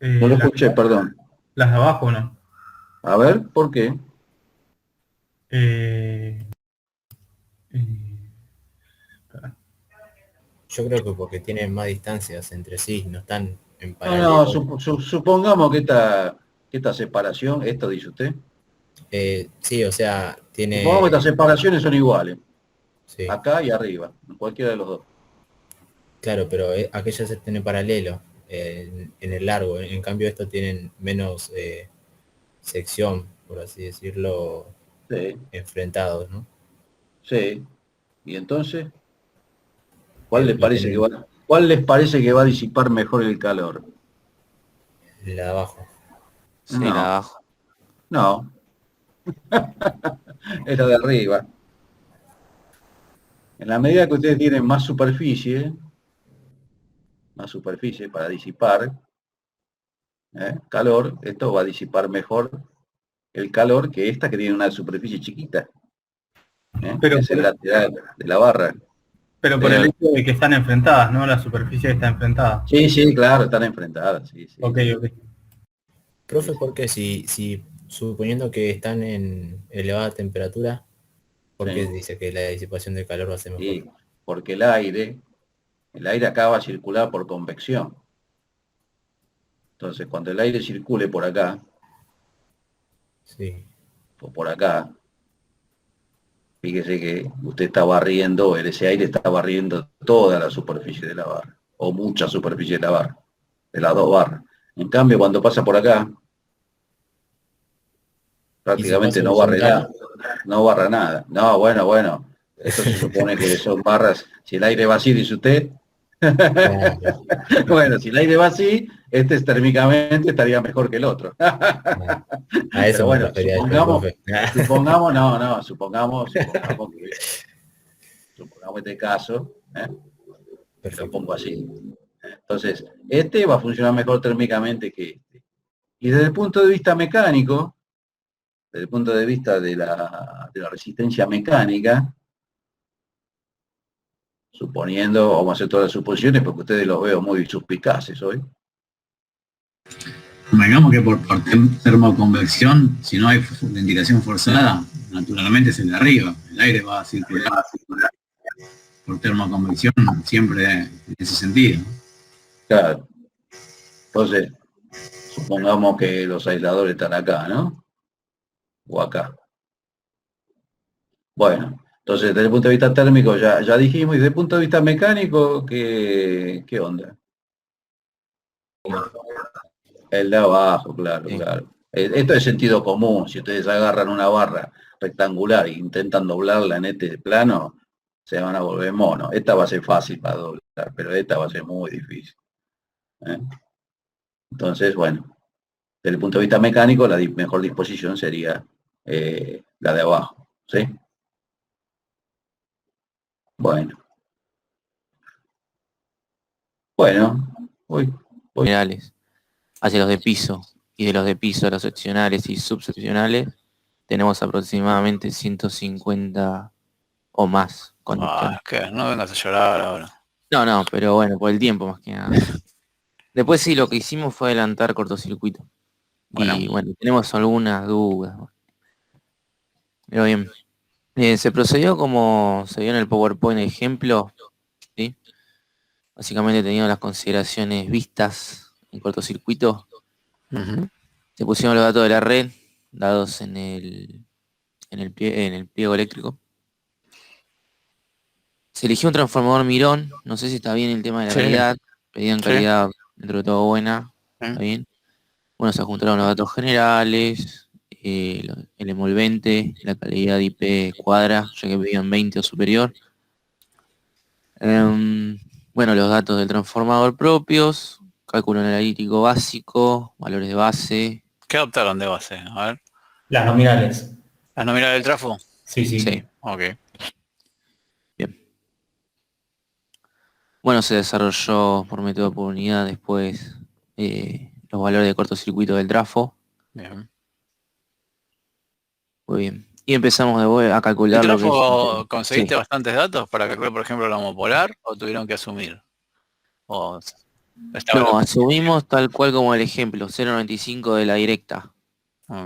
No lo Las, escuché, perdón. las de abajo, ¿no? A ver, ¿por qué? Eh, eh, Yo creo que porque tienen más distancias entre sí, no están en No, paralelo. supongamos que esta separación, esto dice usted, Sí, o sea, supongamos que tiene... estas separaciones son iguales, Sí, acá y arriba, en cualquiera de los dos. claro, pero aquellas se tienen paralelo en el largo. En cambio, estos tienen menos sección, por así decirlo, Sí, enfrentados, ¿no? sí. Y entonces, ¿cuál les Y parece tienen cuál les parece que va a disipar mejor el calor? la de abajo. Sí, la de No, abajo. no, es la de arriba. En la medida que ustedes tienen más superficie para disipar calor, esto va a disipar mejor el calor que esta que tiene una superficie chiquita, que pero, es el lateral de la barra. pero por el Eh, hecho de que están enfrentadas, ¿no? La superficie está enfrentada. sí, sí, claro, están enfrentadas, sí, sí. Ok, ok. Profe, porque si suponiendo que están en elevada temperatura, ¿por qué Sí, dice que la disipación del calor va a ser mejor? sí, porque el aire acá va a circular por convección. Entonces, cuando el aire circule por acá Sí. o por acá, fíjese que usted está barriendo, ese aire está barriendo toda la superficie de la barra, o mucha superficie de la barra, de las dos barras. En cambio, cuando pasa por acá, Y si prácticamente pasa no barre horizontal, nada, no barra nada. No, bueno, esto se supone que son barras, si el aire va así, dice usted, claro, bueno, si el aire va así, este térmicamente estaría mejor que el otro. a eso Pero me bueno, refería yo, profe. supongamos este caso, lo Perfecto. pongo así. Entonces, este va a funcionar mejor térmicamente que este. Y desde el punto de vista mecánico, desde el punto de vista de la resistencia mecánica, suponiendo, vamos a hacer todas las suposiciones porque ustedes los veo muy suspicaces hoy. Digamos que por termoconvección, si no hay ventilación forzada, naturalmente es el de arriba. El aire va a circular por termoconvección siempre en ese sentido. Claro. Entonces, supongamos que los aisladores están acá, ¿no? O acá. Bueno, entonces desde el punto de vista térmico ya dijimos, y desde el punto de vista mecánico, ¿qué onda? El de abajo, claro, Sí. claro. Esto es sentido común. Si ustedes agarran una barra rectangular e intentan doblarla en este plano, se van a volver monos. Esta va a ser fácil para doblar, pero esta va a ser muy difícil. ¿eh? Entonces, bueno, desde el punto de vista mecánico, la mejor disposición sería la de abajo. ¿Sí? Bueno, bueno, voy. Generales, hacia los de piso. Y de los de piso a los seccionales y subseccionales, tenemos aproximadamente 150 o más conductores. Que no vengas a llorar ahora. No, pero bueno, por el tiempo más que nada. Después sí, lo que hicimos fue adelantar cortocircuito. Bueno, Y bueno, tenemos algunas dudas. Pero bien, se procedió como se vio en el PowerPoint ejemplo, ¿sí? Básicamente teniendo las consideraciones vistas en cortocircuito, ujú. se pusieron los datos de la red, dados en el pliego eléctrico. Se eligió un transformador Mirón, no sé si está bien el tema de la Sí, calidad, pedían sí. calidad dentro de todo buena, Mm. está bien. Bueno, se juntaron los datos generales, el emolvente, la calidad IP cuadra, ya que pedían 20 o superior. Bueno, los datos del transformador propios, cálculo analítico básico, valores de base. ¿Qué adoptaron de base? A ver. Las nominales. ¿Las nominales del trafo? Sí, sí. Sí, Ok. bien. Bueno, se desarrolló por método por unidad después los valores de cortocircuito del trafo. Bien. Muy bien. Y empezamos de vuelta a ¿El calcular lo que trafo es. conseguiste Sí. bastantes datos para calcular, por ejemplo, la homopolar o tuvieron que asumir? O estaba No, lo asumimos tal cual como el ejemplo, 0,95 de la directa. Ok.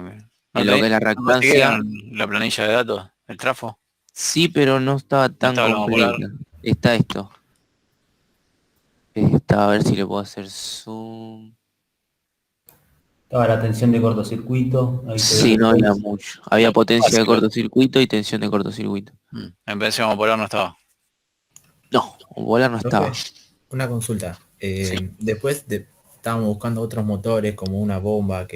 ¿No, En lo que es la no reactancia, consiguieron la planilla de datos, el trafo? sí, pero no estaba No tan estaba la homopolar. completa. Está esto. Está, a ver si le puedo hacer zoom. Estaba la tensión de cortocircuito. Ahí se ve Sí, no había después. mucho. Había potencia de Fácil. cortocircuito y tensión de cortocircuito. En vez de homopolar no estaba. No, volar no estaba. Una consulta. Sí. Estábamos buscando otros motores como una bomba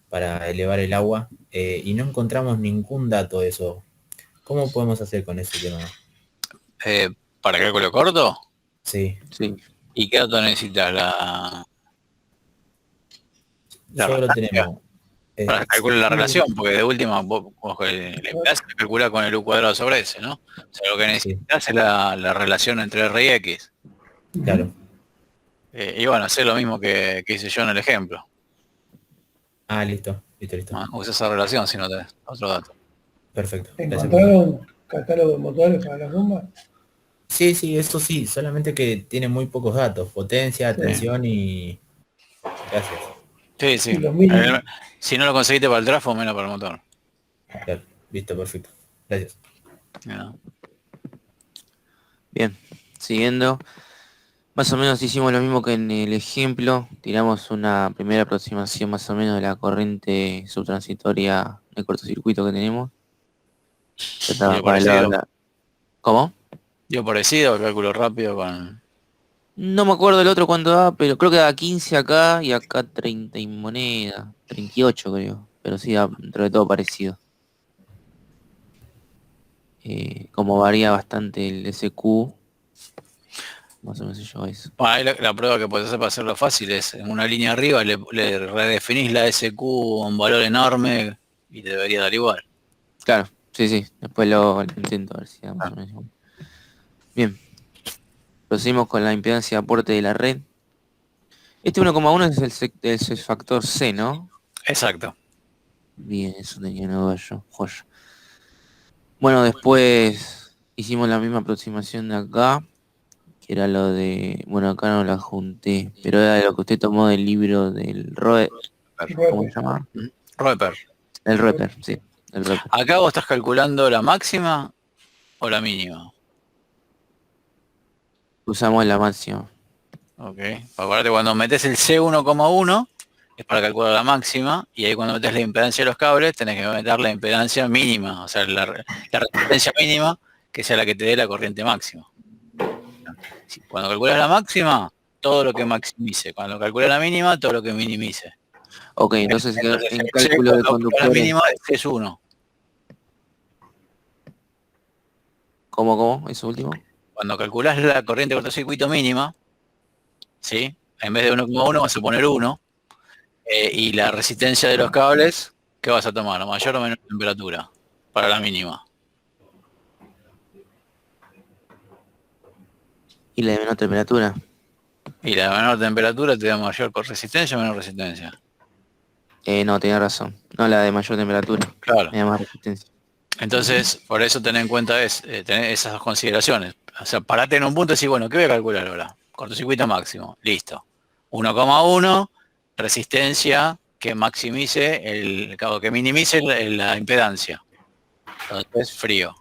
para elevar el agua y no encontramos ningún dato de eso. ¿Cómo podemos hacer con ese tema? ¿Para cálculo corto? Sí, Sí. ¿Y qué dato necesitas? La solo reactancia. tenemos. Para calcular la relación, porque de última vos la impedancia se calcula con el U cuadrado sobre S, ¿no? O sea, lo que necesitas es la relación entre R y X. Claro. Y bueno, hacer lo mismo que hice yo en el ejemplo. Ah, listo. Usa esa relación si no tenés otro dato. Perfecto. Gracias. ¿Encontraron catálogo de motores para las bombas? Sí, eso sí, solamente que tiene muy pocos datos, potencia, Sí. tensión y... Gracias. Sí. Y los mínimos. Si no lo conseguiste para el trafo, menos para el motor. Claro, listo, perfecto. Gracias. No. Bien, siguiendo. Más o menos hicimos lo mismo que en el ejemplo. Tiramos una primera aproximación más o menos de la corriente subtransitoria de cortocircuito que tenemos. ¿Dio parecido? ¿Cómo? ¿Dio parecido? Cálculo rápido con... No me acuerdo el otro cuánto da, pero creo que da 15 acá y acá 30 y moneda. 38 creo. Pero sí da dentro de todo parecido. Como varía bastante el SQ. Más o menos se lleva eso. Bueno, ahí la prueba que puedes hacer para hacerlo fácil es en una línea arriba le redefinís la SQ a un valor enorme y te debería dar igual. Claro, sí. Después lo intento a ver si da más o menos igual. Bien. Proseguimos con la impedancia de aporte de la red. Este 1,1 es el factor C, ¿no? Exacto. Bien, eso tenía una duda yo. Joya. Bueno, después hicimos la misma aproximación de acá, que era lo de... Bueno, acá no la junté, pero era de lo que usted tomó del libro del Roe... ¿Cómo se llama? Roeper. El Roeper, sí. El Roeper. Acá vos estás calculando la máxima o la mínima. Usamos la máxima. Ok. Acuérdate, cuando metes el C1,1 es para calcular la máxima y ahí cuando metes la impedancia de los cables tenés que meter la impedancia mínima, o sea, la resistencia mínima que sea la que te dé la corriente máxima. Cuando calculas la máxima, todo lo que maximice. Cuando calculas la mínima, todo lo que minimice. Ok, entonces en el cálculo de C, cuando calculas la conductores... mínima es 1. ¿Cómo? ¿Eso último? Cuando calculas la corriente de cortocircuito mínima, ¿sí? En vez de 1,1 vas a poner 1. Y la resistencia de los cables, ¿qué vas a tomar? ¿Mayor o menor temperatura? Para la mínima. ¿Y la de menor temperatura? Y la de menor temperatura te da mayor resistencia o menor resistencia. No, tenía razón. No, la de mayor temperatura. Claro. Me da más resistencia. Entonces, por eso tener en cuenta tener esas dos consideraciones. O sea, parate en un punto y decir, bueno, ¿qué voy a calcular ahora? Cortocircuito máximo. Listo. 1,1, resistencia que maximice que minimice la impedancia. Entonces, frío.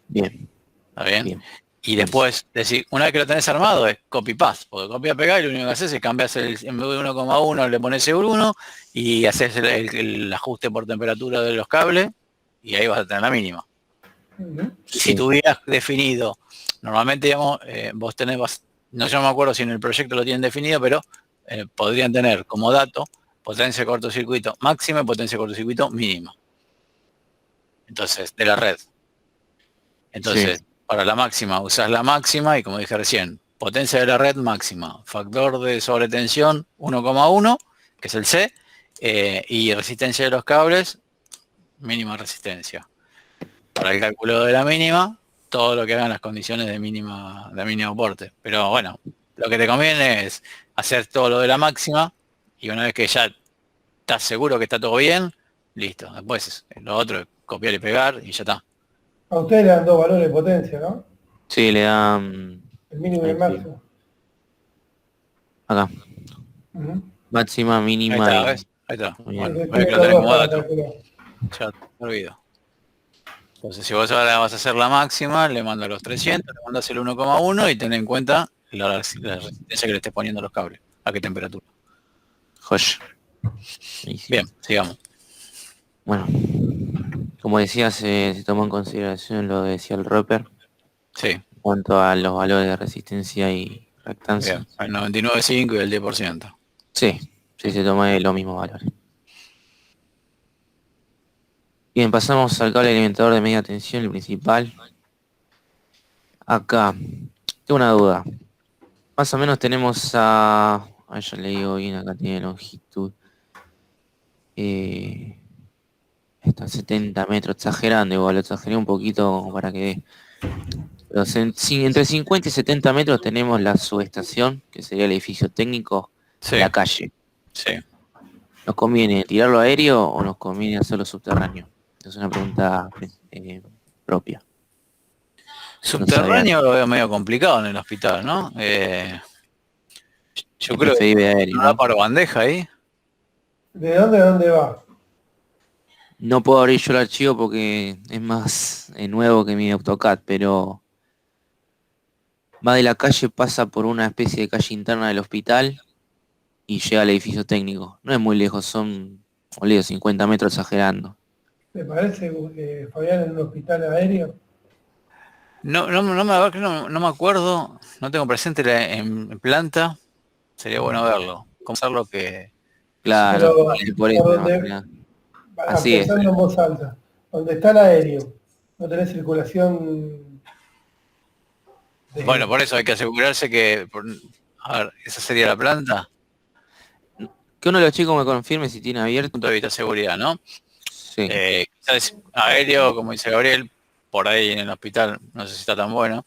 Bien. ¿Está bien? Bien. Y después, decir, una vez que lo tenés armado, es copy-paste. Porque copia-pegar y lo único que haces es cambias en vez de 1,1 le pones Euro 1 y haces el ajuste por temperatura de los cables y ahí vas a tener la mínima. Sí. Si tuvieras definido, normalmente, digamos, vos tenés, no yo no me acuerdo si en el proyecto lo tienen definido, pero podrían tener como dato potencia de cortocircuito máxima y potencia de cortocircuito mínima. Entonces, de la red. Entonces, para la máxima usás la máxima y como dije recién, potencia de la red máxima, factor de sobretensión 1,1, que es el C, y resistencia de los cables, mínima resistencia. Para el cálculo de la mínima, todo lo que hagan las condiciones de mínimo aporte. Pero bueno, lo que te conviene es hacer todo lo de la máxima y una vez que ya estás seguro que está todo bien, listo. Después lo otro copiar y pegar y ya está. A ustedes le dan dos valores de potencia, ¿no? Sí, le dan El mínimo y el ahí sí. máximo. Acá. Ujú. Máxima, Ahí mínima está, y. ¿ves? Ahí está. Bien. Bueno, Entonces ve que tiene lo los tenés dos como para dato. calcular. Ya te olvido. Entonces, si vos ahora vas a hacer la máxima, le mandas los 300, le mandas el 1,1 y ten en cuenta la resistencia que le estés poniendo a los cables. ¿A qué temperatura? Josh. Ahí sí. Bien, sigamos. Bueno, como decía, se tomó en consideración lo que decía el Roper Sí, en cuanto a los valores de resistencia y reactancia. bien. El 99,5 y el 10%. Sí, se tomó los mismos valores. Bien, pasamos al cable alimentador de media tensión, el principal. Acá, tengo una duda. Más o menos tenemos ya le digo bien, acá tiene longitud. Está 70 metros, exagerando igual, lo exageré un poquito para que... Pero entre 50 y 70 metros tenemos la subestación, que sería el edificio técnico, Sí, la calle. sí. ¿Nos conviene tirarlo aéreo o nos conviene hacerlo subterráneo? Es una pregunta propia. Subterráneo lo veo medio complicado en el hospital, ¿no? Yo Es creo que preferible aéreo, no da ¿no? para bandeja ahí. ¿De dónde a dónde va? No puedo abrir yo el archivo porque es más nuevo que mi AutoCAD, pero va de la calle, pasa por una especie de calle interna del hospital y llega al edificio técnico. No es muy lejos, son, olvido, 50 metros exagerando. ¿Te parece, Fabián, en un hospital aéreo? No me acuerdo, no tengo presente en planta. Sería bueno verlo. ¿Cómo hacerlo que... Claro, Pero por eso, por más que donde, nada. Así es. pensando en voz alta, donde está el aéreo, no tenés circulación de... Bueno, por eso hay que asegurarse que... A ver, esa sería la planta. Que uno de los chicos me confirme si tiene abierto. Punto de vista de seguridad, ¿no? Sí. Quizás aéreo, como dice Gabriel, por ahí en el hospital, no sé si está tan bueno.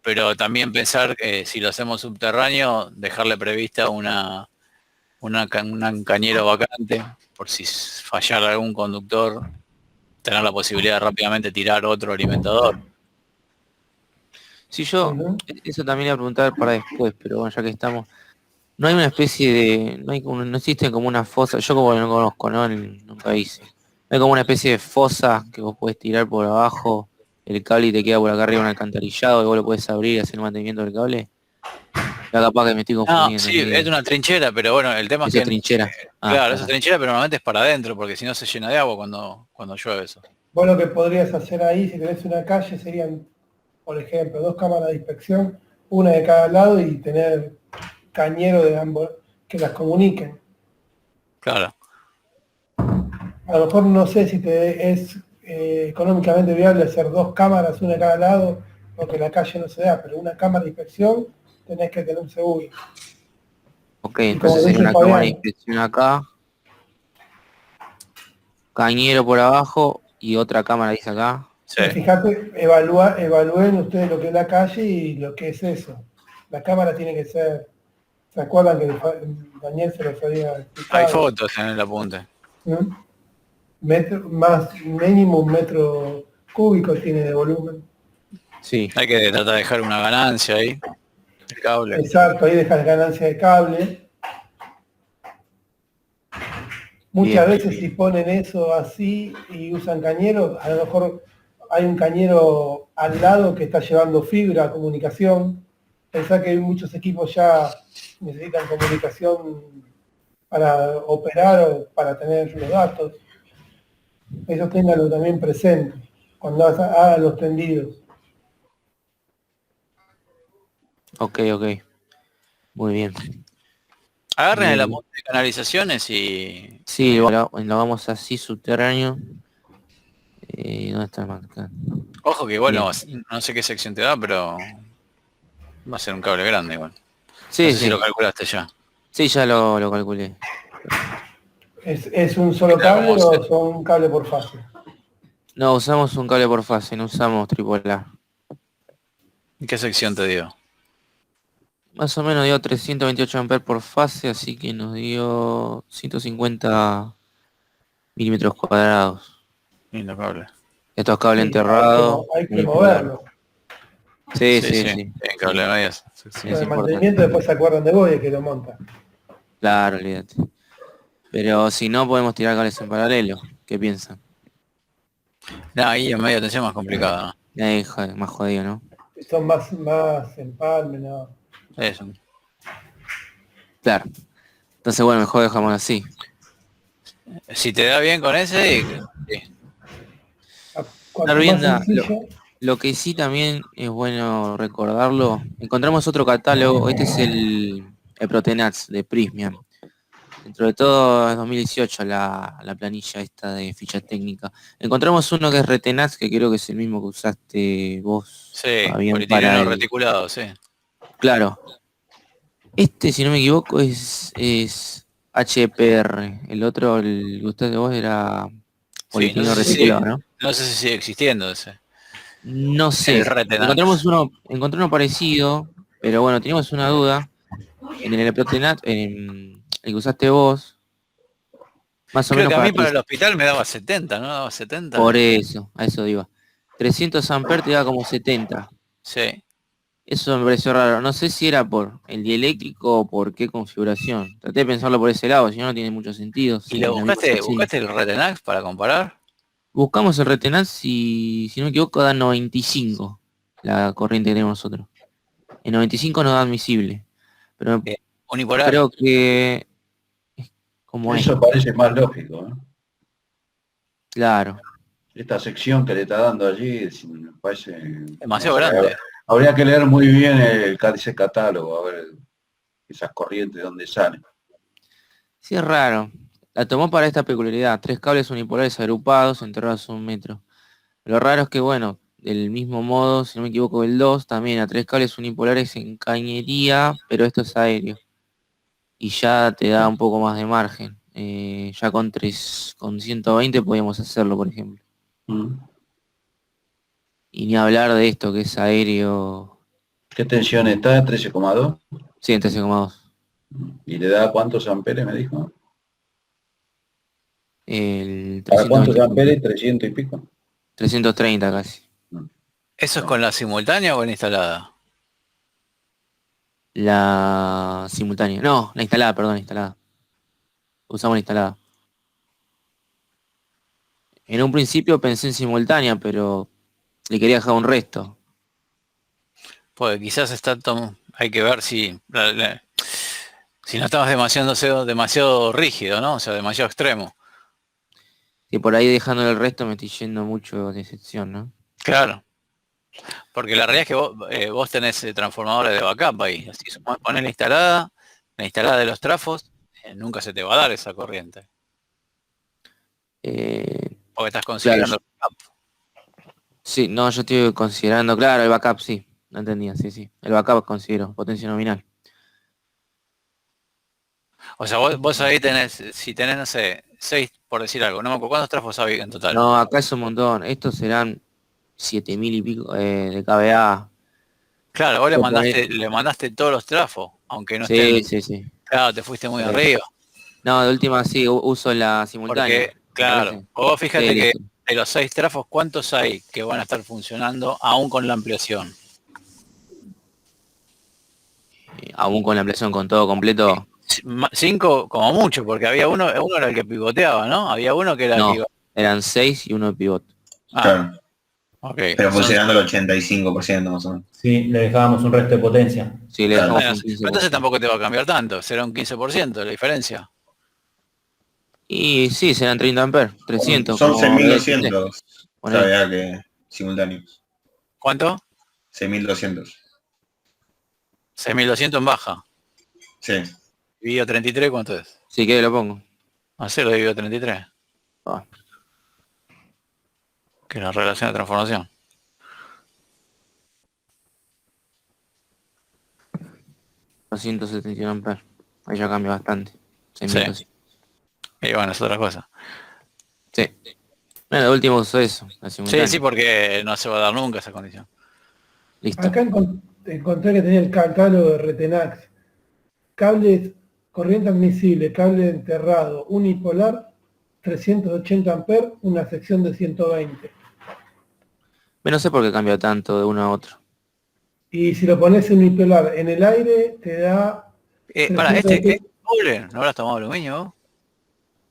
Pero también pensar que si lo hacemos subterráneo, dejarle prevista un cañero vacante, por si fallara algún conductor, tener la posibilidad de rápidamente tirar otro alimentador. Si yo, Ujú. eso también iba a preguntar para después, pero bueno, ya que estamos, no hay una especie de, no existe como una fosa, yo como no conozco, ¿no? Nunca hice. No hay como una especie de fosa que vos podés tirar por abajo el cable y te queda por acá arriba un alcantarillado y vos lo podés abrir y hacer el mantenimiento del cable. Ya capaz que me estoy No, confundiendo. sí, es una trinchera, pero bueno, el tema es Esa que... trinchera. Claro, esa trinchera, pero normalmente es para adentro, porque si no se llena de agua cuando llueve eso. Vos lo que podrías hacer ahí, si tenés una calle, serían, por ejemplo, dos cámaras de inspección, una de cada lado y tener cañero de ambos que las comuniquen. Claro. A lo mejor no sé si te es económicamente viable hacer dos cámaras, una de cada lado, porque la calle no se da, pero una cámara de inspección tenés que tener seguro. Ok, Y como entonces sería dice una cámara de Fabián, inspección acá, cañero por abajo y otra cámara dice acá. Sí. fíjate, evalúen ustedes lo que es la calle y lo que es eso. La cámara tiene que ser, ¿se acuerdan que Daniel se los había explicado? Hay fotos en el apunte. ¿Mm? Más mínimo 1 metro cúbico tiene de volumen. Sí. Hay que tratar de dejar una ganancia ahí. El cable. Exacto, ahí dejas ganancia de cable. Muchas Bien. veces si ponen eso así y usan cañeros, a lo mejor hay un cañero al lado que está llevando fibra, comunicación. Pensá que muchos equipos ya necesitan comunicación para operar o para tener los datos. Eso ténganlo también presente cuando hagan los tendidos. Ok. Muy bien. Agarren el Bien. apunte de canalizaciones y... Sí, lo vamos así subterráneo. ¿Dónde está el marcado? Ojo que igual Bien. no sé qué sección te da, pero va a ser un cable grande igual. Sí, No sé sí. si lo calculaste ya. Sí, ya lo calculé. ¿Es un solo cable o son un cable por fase? No, usamos un cable por fase, no usamos tripolar. ¿Y qué sección te dio? Más o menos dio 328 amperes por fase, así que nos dio 150 milímetros cuadrados. Lindo cable. Estos cables Sí, enterrados. hay que unipolar. moverlo. Sí, Sí, sí, sí. sí. En cable de medias. Sí, sí. Es Con el importante. mantenimiento después se acuerdan de vos y el que lo monta. Claro, olvídate. Pero si no, podemos tirar cables en paralelo. ¿Qué piensan? No, ahí en media tensión más complicado, ¿no? Ahí, más jodido, ¿no? Son más empalme, ¿no? Eso. Claro. Entonces, bueno, mejor dejamos así. Si te da bien con ese, sí. Cuanto La más rienda, sencillo, Lo que sí también es bueno recordarlo, encontramos otro catálogo, este es el Protenats de Prismian. Dentro de todo es 2018 la planilla esta de ficha técnica. Encontramos uno que es Retenats, que creo que es el mismo que usaste vos, Sí, Fabián, polietileno reticulado, sí. Claro. Este, si no me equivoco, es HPR. El otro, el que usted de vos era Sí, polietileno no sé si reticulado, sigue, ¿no? no sé si sigue existiendo ese. No sé. El Retenax. Encontré uno parecido, pero bueno, teníamos una duda. En el Protenat, en el que usaste vos, más o Creo menos que a para mí para el hospital me daba 70, ¿no? Daba 70. por eso, a eso iba. 300 amperes te da como 70. Sí. Eso me pareció raro. No sé si era por el dieléctrico o por qué configuración. Traté de pensarlo por ese lado, si no, no tiene mucho sentido. ¿Y Si le la misma sección. buscaste el Retenax para comparar? Buscamos el Retenat, si no me equivoco, da 95 la corriente que tenemos nosotros. En 95 no da admisible. Pero Unipolar. creo que es como Eso parece más lógico, ¿no? Claro. Esta sección que le está dando allí me parece... Demasiado grande. Habría que leer muy bien ese catálogo, a ver esas corrientes de dónde salen. Sí, es raro. La tomó para esta peculiaridad. 3 cables unipolares agrupados, enterrados a 1 metro. Lo raro es que, bueno, del mismo modo, si no me equivoco, el 2 también a 3 cables unipolares en cañería, pero esto es aéreo. Y ya te da un poco más de margen. Ya con 120 podíamos hacerlo, por ejemplo. Y ni hablar de esto, que es aéreo. ¿Qué tensión está? ¿13,2? Sí, en 13,2. ¿Y le da cuántos amperes, me dijo? El ¿Para cuántos 320, amperes? ¿300 y pico? 330 casi. ¿Eso es con la simultánea o la instalada? La simultánea. No, la instalada, perdón, la instalada. Usamos la instalada. En un principio pensé en simultánea, pero le quería dejar un resto. Pues quizás hay que ver si si no estamos demasiado rígido, ¿no? O sea, demasiado extremo. Si por ahí dejando el resto me estoy yendo mucho de sección, ¿no? Claro. Porque la realidad es que vos tenés transformadores de backup ahí. Así pones la instalada de los trafos, nunca se te va a dar esa corriente. Porque estás considerando claro, el backup. Sí, no, yo estoy considerando, claro, el backup, sí. No entendía, sí. El backup considero potencia nominal. O sea, vos ahí si tenés, no sé, 6, por decir algo, no me acuerdo, ¿cuántos trafos hay en total? No, acá es un montón. Estos serán 7000 y pico de KVA. Claro, vos le mandaste todos los trafos, aunque no estén. Sí. Claro, te fuiste muy arriba. No, de última sí, uso la simultánea. Porque, claro, vos fíjate que de los 6 trafos, ¿cuántos hay que van a estar funcionando aún con la ampliación? Aún con la ampliación con todo completo. 5 como mucho, porque había uno era el que pivoteaba, ¿no? Había uno que era el que eran 6 y uno de pivot. Claro. Okay. Pero funcionando el 85% más o menos. Sí, le dejábamos un resto de potencia. Sí, le dejamos un 15%. Entonces tampoco te va a cambiar tanto, será un 15% la diferencia. Y sí, serán 30 amperes, 300. Son 6200 KVA que simultáneos. ¿Cuánto? 6200. 6200 en baja. Sí. Dividido 33, ¿cuánto es? Sí, que lo pongo. A 0 dividido 33. Que es la relación de transformación. $271 amperes. Ahí ya cambia bastante. Sí. Y bueno, es otra cosa. Sí. Bueno, de último uso eso. Sí, porque no se va a dar nunca esa condición. Listo. Acá encontré que tenía el catálogo de Retenax. Cables, corriente admisible, cable enterrado, unipolar, 380 amperes, una sección de 120. No sé por qué cambia tanto de uno a otro. Y si lo pones en unipolar en el aire, te da... Para, 320. es cobre, ¿no habrás tomado aluminio vos?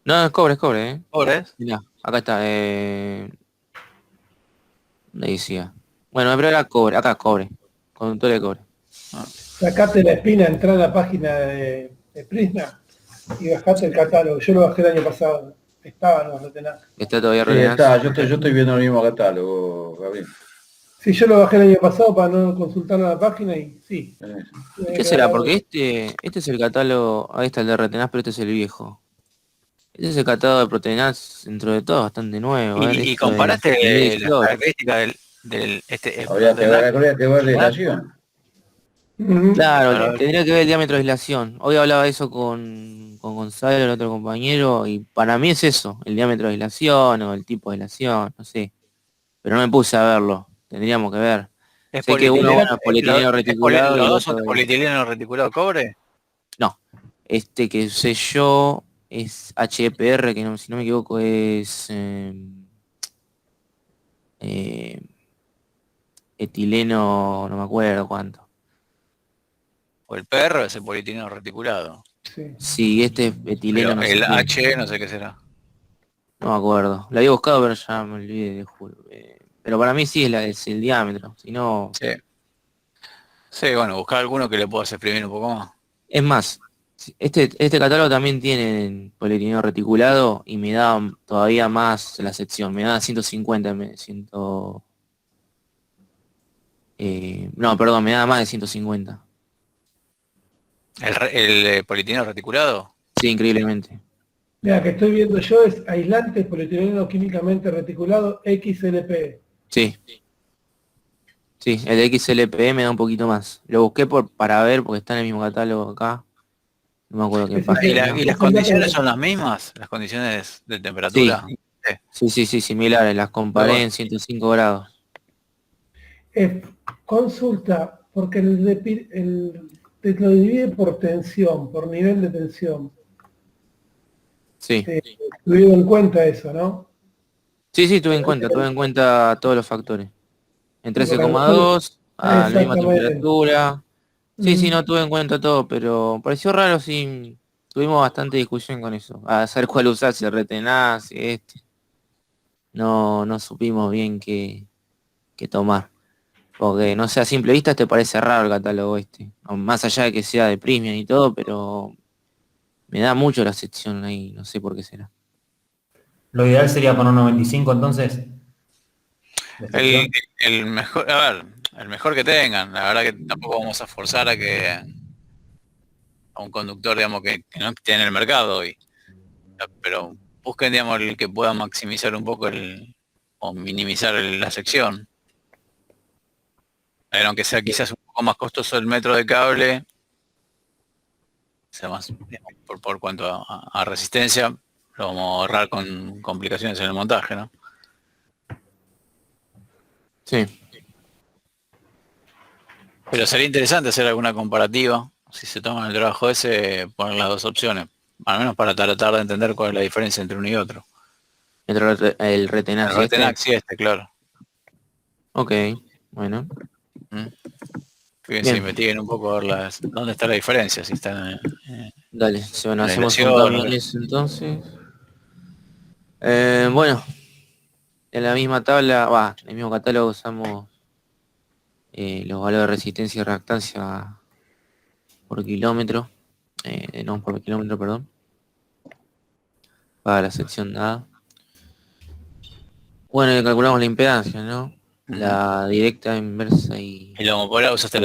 No, es cobre, ¿eh? ¿Cobre? Mirá, acá está. ¿Dónde decía? Bueno, pero era cobre, acá cobre. Conductor de cobre. Sacate la espina, entrá a la página de Prisma y bajate el catálogo. Yo lo bajé el año pasado. Estaban los Retenax. Está todavía Sí, Retenax. está, yo estoy viendo el mismo catálogo, Gabriel. Sí, yo lo bajé el año pasado para no consultar la página y sí. ¿Qué será? Porque este es el catálogo, ahí está el de Retenax, pero este es el viejo. Este es el catálogo de Proteinax, dentro de todo, bastante nuevo. Y comparaste las características del habría que ver la aislación. Claro, tendría que ver el diámetro de aislación. Hoy hablaba de eso con Gonzalo, el otro compañero, y para mí es eso, el diámetro de aislación o el tipo de aislación, no sé. Pero no me puse a verlo, tendríamos que ver. Sé que uno es polietileno reticulado. ¿Los dos son de polietileno reticulado cobre? No, este que sé yo es HPR, que no, si no me equivoco es etileno, no me acuerdo cuánto. O el perro es el polietileno reticulado. Sí, este es etileno. Pero no sé el qué. H no sé qué será. No me acuerdo. La había buscado, pero ya me olvidé, de juro. Pero para mí sí es el diámetro. Si no. Sí. Sí, bueno, buscar alguno que le puedas exprimir un poco más. Es más, este catálogo también tiene polietileno reticulado y me da todavía más la sección. Me da 150. No, perdón, me da más de 150. ¿El polietileno reticulado? Sí, increíblemente. Mira, que estoy viendo yo es aislante polietileno químicamente reticulado XLP. Sí. Sí, el XLP me da un poquito más. Lo busqué para ver porque está en el mismo catálogo acá. No me acuerdo qué pasa. ¿Y las condiciones son las mismas? ¿Las condiciones de temperatura? Sí, similares. Las comparé en 105 grados. Consulta, porque te lo divide por tensión, por nivel de tensión. Sí. Tuvieron en cuenta eso, ¿no? Sí, tuve en cuenta todos los factores. En 13,2, a la misma temperatura. Sí, no tuve en cuenta todo, pero pareció raro, sí. Tuvimos bastante discusión con eso. A saber cuál usar, si el Retenax, si este. No supimos bien qué tomar. Porque, no sé, a simple vista te parece raro el catálogo este. Más allá de que sea de Prismian y todo, pero me da mucho la sección ahí, no sé por qué será. Lo ideal sería poner 95 entonces. El mejor, a ver, el mejor que tengan. La verdad que tampoco vamos a forzar a un conductor, digamos, que no esté en el mercado hoy. Pero busquen, digamos, el que pueda maximizar un poco o minimizar la sección. Aunque sea quizás un poco más costoso el metro de cable, sea más, digamos, por cuanto a resistencia, lo vamos a ahorrar con complicaciones en el montaje, ¿no? Sí. Pero sería interesante hacer alguna comparativa, si se toma el trabajo ese, poner las dos opciones, al menos para tratar de entender cuál es la diferencia entre uno y otro. Entre el Retenax y Retenax y este, claro. Ok, bueno. Fíjense, investiguen un poco a ver dónde está la diferencia, si están dale, bueno, hacemos un tabla eso entonces. Bueno, en la misma tabla, en el mismo catálogo usamos los valores de resistencia y reactancia por kilómetro, por kilómetro, perdón, para la sección A. Bueno, y calculamos la impedancia, ¿no? La directa, inversa y... ¿Y la homopolar usaste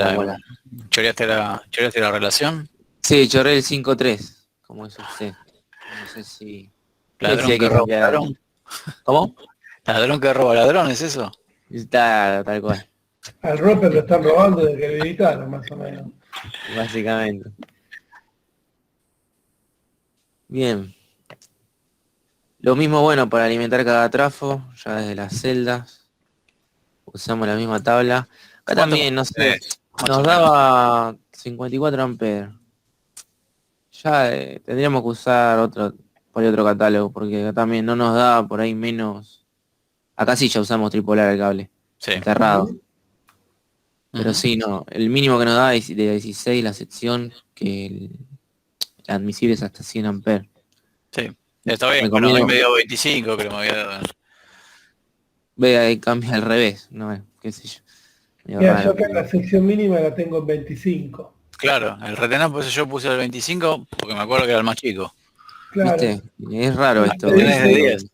choreaste la relación? Sí, chorré el 5.3, como es usted. No sé si... Ladrón que roba ladrón. ¿Cómo? Ladrón que roba ladrón, ¿es eso? Está tal cual. Al Roper lo están robando de que lo editaron, más o menos. Básicamente. Bien. Lo mismo, bueno, para alimentar cada trafo, ya desde las celdas. Usamos la misma tabla. Acá también, no sé, nos daba 54 amperes. Ya tendríamos que usar por ahí otro catálogo, porque acá también no nos da por ahí menos. Acá sí ya usamos tripolar el cable, Sí. cerrado. Pero Ujú. sí, no, el mínimo que nos da es de 16 la sección, que el admisible es hasta 100 amperes. Sí. Está bien, Me bueno, a mí conviene- me dio 25, creo que me había dado. Ve, ahí cambia al revés, no, qué sé yo. Medio Mira, raro, yo acá pero- la sección mínima la tengo en 25. Claro, el retener, por eso yo puse el 25, porque me acuerdo que era el más chico. Claro. ¿Viste? Es raro Ah, esto. te Tenés de dice- 10.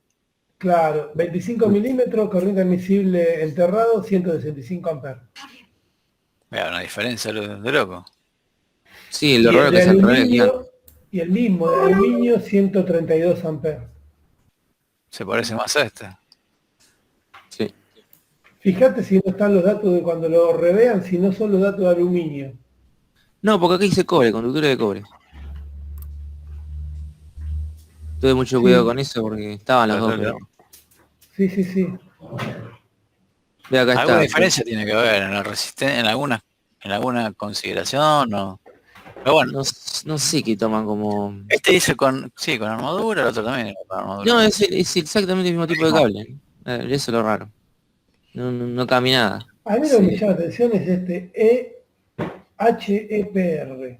Claro, 25 milímetros, corriente admisible enterrado, 165 amperes. Mira, una diferencia de loco. Sí, Y lo raro el que de es al revés, claro. aluminio, y el mismo de aluminio, 132 amperes. Se parece más a este. Sí. Fíjate si no están los datos de cuando lo revean, si no son los datos de aluminio. No, porque acá dice cobre, conductura de cobre. Tuve mucho cuidado con eso porque estaban los dos, pero... Sí, sí, sí. Ve, acá ¿Alguna está. diferencia tiene que ver en la resistencia, en alguna consideración? No. Pero bueno, No sé qué toman como... este dice con armadura, el otro también con armadura. No, es exactamente el mismo tipo de cable. Eso es lo raro. No cambia nada. A mí lo que me Sí. llama la atención es este HEPR.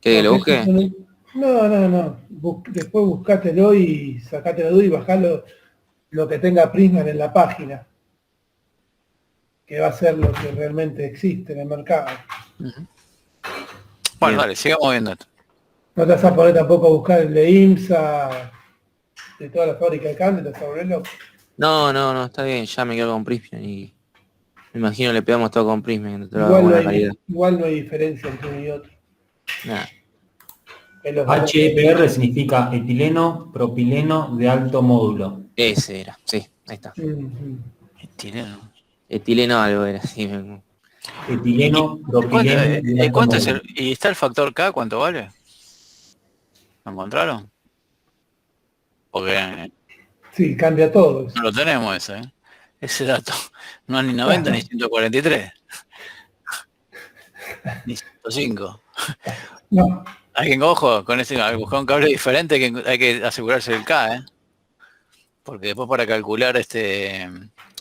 ¿Que lo Porque busque? eso no. Después buscátelo y sacate la duda y bajalo lo que tenga Prisma en la página. Que va a ser lo que realmente existe en el mercado. Bueno, Bien. dale, sigamos viendo esto. No te vas a poner tampoco a buscar el de IMSA, de toda la fábrica de cable, te vas a volver loco. No, está bien, ya me quedo con Prismian y me imagino le pegamos todo con Prismian, toda Igual no, buena hay, calidad. igual no hay diferencia entre uno y otro. Nada. Es lo que- HEPR significa etileno propileno de alto módulo. Ese era, sí, ahí está. Mm, Etileno. Etileno algo era, sí. Etileno propileno de alto ¿Cuánto es módulo. ¿Y está el factor K? ¿Cuánto vale? ¿Lo encontraron? Porque sí, cambia todo eso. no lo tenemos ese, ¿eh? Ese dato. No es ni 90 ni 143. Ni 105. No, Hay que, ojo, con este, al buscar un cable diferente hay que asegurarse del K, ¿eh? Porque después para calcular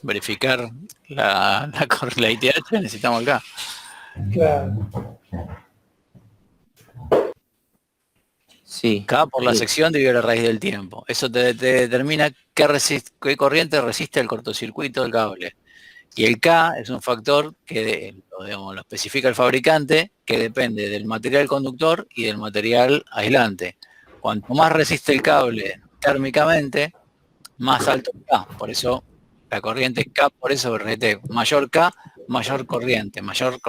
verificar la ITH necesitamos el K. claro. Sí. K por la Sí. sección dividido la raíz del tiempo. Eso te determina qué corriente resiste el cortocircuito del cable. Y el K es un factor que lo especifica el fabricante, que depende del material conductor y del material aislante. Cuanto más resiste el cable térmicamente, más alto el K. Por eso la corriente K, por eso mayor K, mayor corriente, mayor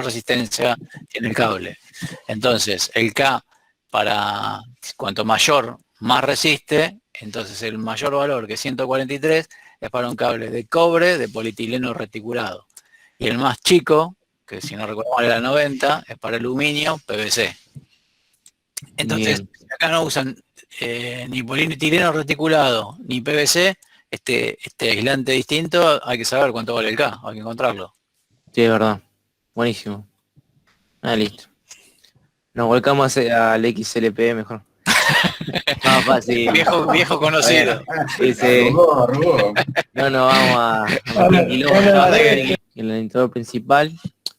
resistencia tiene el cable. Entonces, el K cuanto mayor, más resiste, entonces el mayor valor, que es 143, es para un cable de cobre de polietileno reticulado. Y el más chico, que si no recuerdo mal era 90, es para aluminio PVC. Entonces, acá no usan ni polietileno reticulado ni PVC, este aislante distinto, hay que saber cuánto vale el K, hay que encontrarlo. Sí, es verdad. Buenísimo. Listo. Nos volcamos al XLP mejor. Más fácil. Viejo conocido. Ese, Robó. no nos vamos a Ahora, kilómetros ahora, en el editor principal.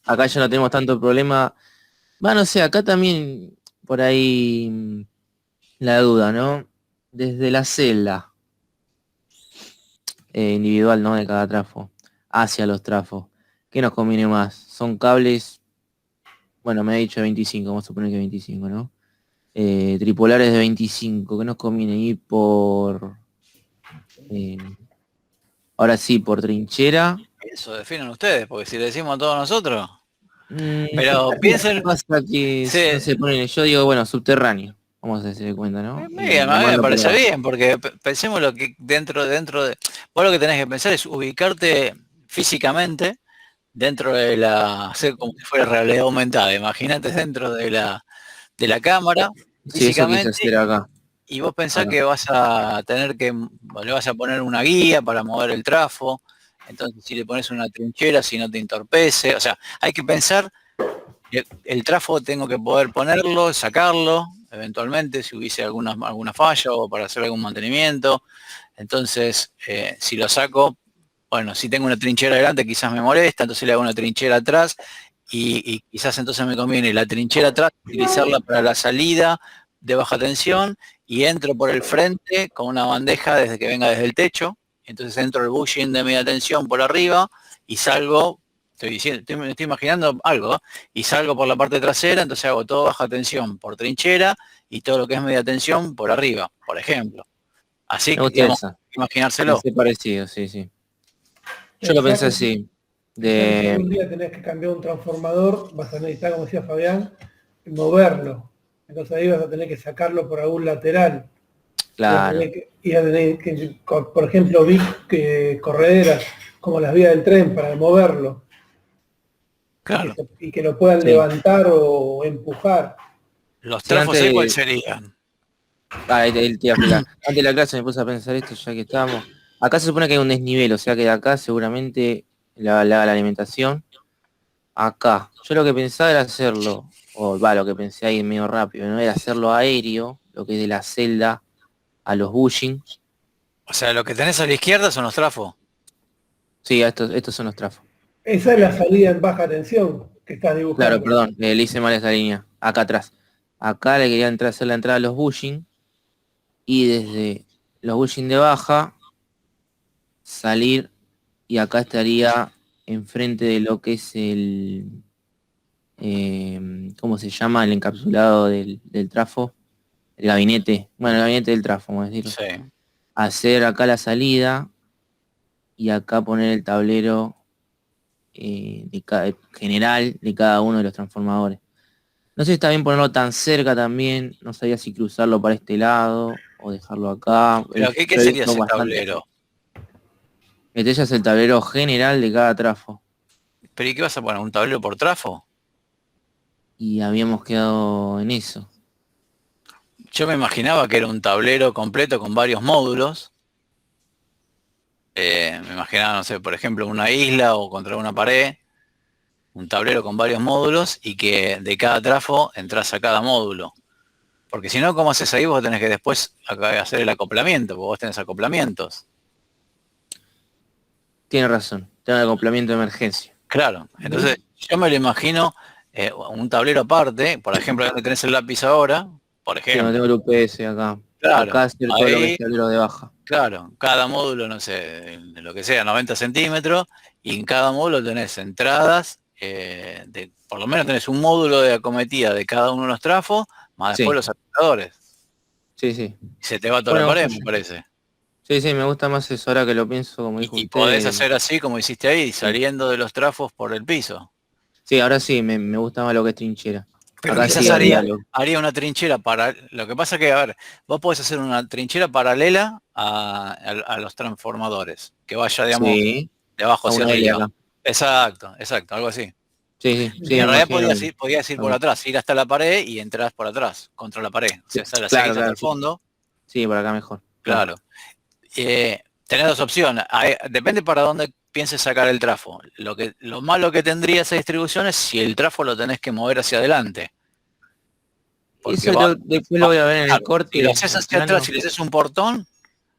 Acá ya no tenemos tanto problema. No sé, acá también por ahí la duda, ¿no? Desde la celda individual, ¿no? De cada trafo hacia los trafos. ¿Qué nos conviene más? Son cables, bueno, me ha dicho 25, vamos a suponer que 25, ¿no? Tripolares de 25, ¿qué nos conviene ir por... ahora sí, por trinchera? Eso definen ustedes, porque si le decimos a todos nosotros. Pero piensen. Pasa que, Sí. no sé, ponele, yo digo, bueno, subterráneo. Vamos a hacer cuenta, ¿no? A mí me parece bien, porque pensemos lo que dentro de. Vos lo que tenés que pensar es ubicarte físicamente dentro de hacer como si fuera realidad aumentada. Imagínate dentro de la cámara, Sí, eso quise físicamente, hacer acá. y vos pensás Acá. que vas a tener le vas a poner una guía para mover el trafo. Entonces, si le pones una trinchera, si no te entorpece. O sea, hay que pensar, el trafo tengo que poder ponerlo, sacarlo, eventualmente, si hubiese alguna falla o para hacer algún mantenimiento. Entonces, si lo saco, bueno, si tengo una trinchera delante quizás me molesta, entonces le hago una trinchera atrás y quizás entonces me conviene la trinchera atrás, utilizarla para la salida de baja tensión y entro por el frente con una bandeja desde que venga desde el techo. Entonces entro el bushing de media tensión por arriba y salgo, me estoy imaginando algo, y salgo por la parte trasera, entonces hago todo baja tensión por trinchera y todo lo que es media tensión por arriba, por ejemplo. Así Me que, gusta digamos, esa. imaginárselo. Pensé parecido, sí, sí. Yo lo pensé así. Si algún día tenés que cambiar un transformador, vas a necesitar, como decía Fabián, moverlo. Entonces ahí vas a tener que sacarlo por algún lateral. Claro. Y a tener que, por ejemplo, correderas como las vías del tren para moverlo. Claro. Y que lo puedan levantar o empujar. Los trafos ahí, ¿cuáles serían? Ahí te iba a explicar. Antes de la clase me puse a pensar esto, ya que estábamos. Acá se supone que hay un desnivel, o sea que de acá seguramente le haga la alimentación. Acá. Yo lo que pensaba era hacerlo, lo que pensé ahí medio rápido, ¿no? Era hacerlo aéreo, lo que es de la celda a los bushing. O sea, lo que tenés a la izquierda son los trafos. Sí, estos son los trafos. Esa es la salida en baja tensión que estás dibujando. Claro, perdón, le hice mal esa línea. Acá atrás. Acá le quería hacer la entrada a los bushing. Y desde los bushing de baja salir, y acá estaría enfrente de lo que es el ¿cómo se llama? El encapsulado del trafo, el gabinete, bueno, el gabinete del trafo, vamos a decirlo. Sí. Hacer acá la salida y acá poner el tablero general de cada uno de los transformadores. No sé si está bien ponerlo tan cerca también, no sabía si cruzarlo para este lado o dejarlo acá. ¿Pero qué sería ese tablero? Este ya es el tablero general de cada trafo. ¿Pero y qué vas a poner? ¿Un tablero por trafo? Y habíamos quedado en eso. Yo me imaginaba que era un tablero completo con varios módulos. Me imaginaba, no sé, por ejemplo, una isla o contra una pared. Un tablero con varios módulos y que de cada trafo entras a cada módulo. Porque si no, ¿cómo haces ahí? Vos tenés que después hacer el acoplamiento, porque vos tenés acoplamientos. Tiene razón, tiene un acoplamiento de emergencia. Claro, entonces yo me lo imagino un tablero aparte, por ejemplo, donde tenés el lápiz ahora, por ejemplo. Sí, tengo el UPS acá. Claro, acá hacer todo lo que es tablero de baja. Claro, cada módulo, no sé, de lo que sea, 90 centímetros, y en cada módulo tenés entradas, por lo menos tenés un módulo de acometida de cada uno de los trafos, más después los acumuladores. Sí, sí. Se te va toda la pared, me parece. Sí, sí, me gusta más eso ahora que lo pienso, como dijo Y usted. podés hacer así como hiciste ahí, saliendo de los trafos por el piso. Sí, ahora sí, me gusta más lo que es trinchera. Pero acá quizás sí haría una trinchera para... Lo que pasa que, a ver, vos podés hacer una trinchera paralela a los transformadores, que vaya, digamos, de abajo hacia arriba. Exacto, algo así. Sí. Y en realidad podías ir por atrás, ir hasta la pared y entrar por atrás, contra la pared. O sea, la seguís hasta el fondo. Sí, por acá mejor. Claro. Tenés dos opciones. Depende para dónde pienses sacar el trafo. Lo malo que tendría esa distribución es si el trafo lo tenés que mover hacia adelante. Eso después lo voy a ver en el corte. Si lo haces hacia atrás, si le haces un portón,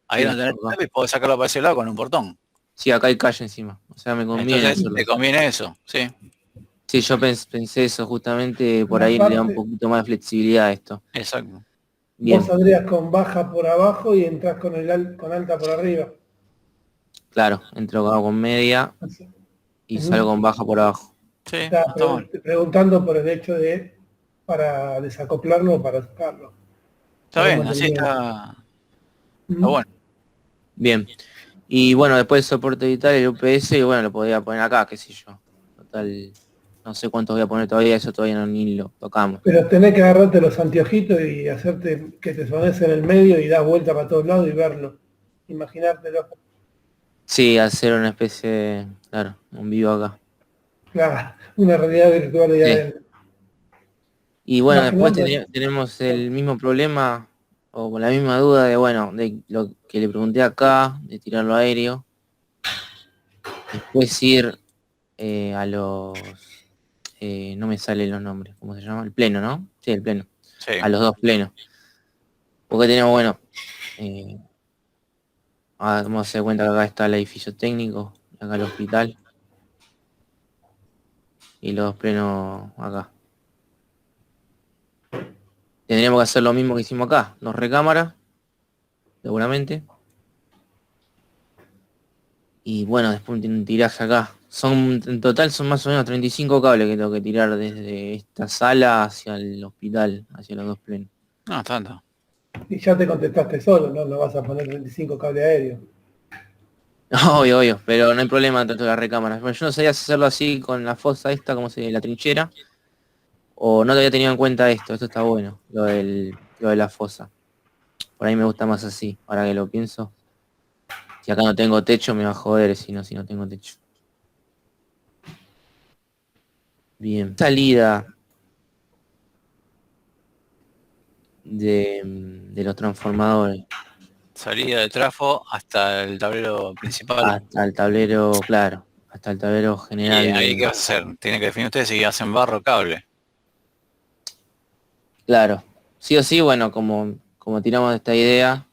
ahí no tenés trafo y podés sacarlo para ese lado con un portón. Sí, acá hay calle encima. O sea, me conviene. Entonces, te conviene eso, sí. Sí, yo pensé eso, justamente por ahí le da un poquito más de flexibilidad a esto. Exacto. Bien. Vos saldrías con baja por abajo y entras con alta por arriba. Claro, entro con media y salgo con baja por abajo. Sí, preguntando por el hecho de para desacoplarlo o para sacarlo. Está bien, así está bueno. Bien. Y bueno, después de soporte vital, el UPS, y bueno, lo podría poner acá, qué sé yo. Total, no sé cuántos voy a poner todavía, eso todavía ni lo tocamos. Pero tenés que agarrarte los anteojitos y hacerte que te sones en el medio y das vuelta para todos lados y verlo. Imaginártelo. Sí, hacer una especie de, claro, un vivo acá. Claro, una realidad virtual de adentro. Y bueno, después tenemos el mismo problema, o con la misma duda de, bueno, de lo que le pregunté acá, de tirarlo aéreo. Después ir a los... no me salen los nombres, ¿cómo se llama? El pleno, ¿no? Sí, el pleno. Sí. a los dos plenos. Porque tenemos, bueno, vamos a hacer cuenta que acá está el edificio técnico, acá el hospital, y los dos plenos acá. Tendríamos que hacer lo mismo que hicimos acá, 2 recámaras, seguramente. Y bueno, después un tiraje acá. En total son más o menos 35 cables que tengo que tirar desde esta sala hacia el hospital, hacia los dos plenos. No, tanto. Y ya te contestaste solo, ¿no? No vas a poner 35 cables aéreos. Obvio, pero no hay problema tanto de las recámaras. Bueno, yo no sabía si hacerlo así con la fosa esta, como se la trinchera, o no te había tenido en cuenta esto está bueno, lo de la fosa. Por ahí me gusta más así, ahora que lo pienso. Si acá no tengo techo me va a joder si no tengo techo. Bien. Salida de los transformadores. Salida de trafo hasta el tablero principal. Hasta el tablero, claro. Hasta el tablero ¿Y general. ahí qué vas a hacer? Tienen que definir ustedes si hacen barro o cable. Claro. Sí o sí, bueno, como tiramos esta idea.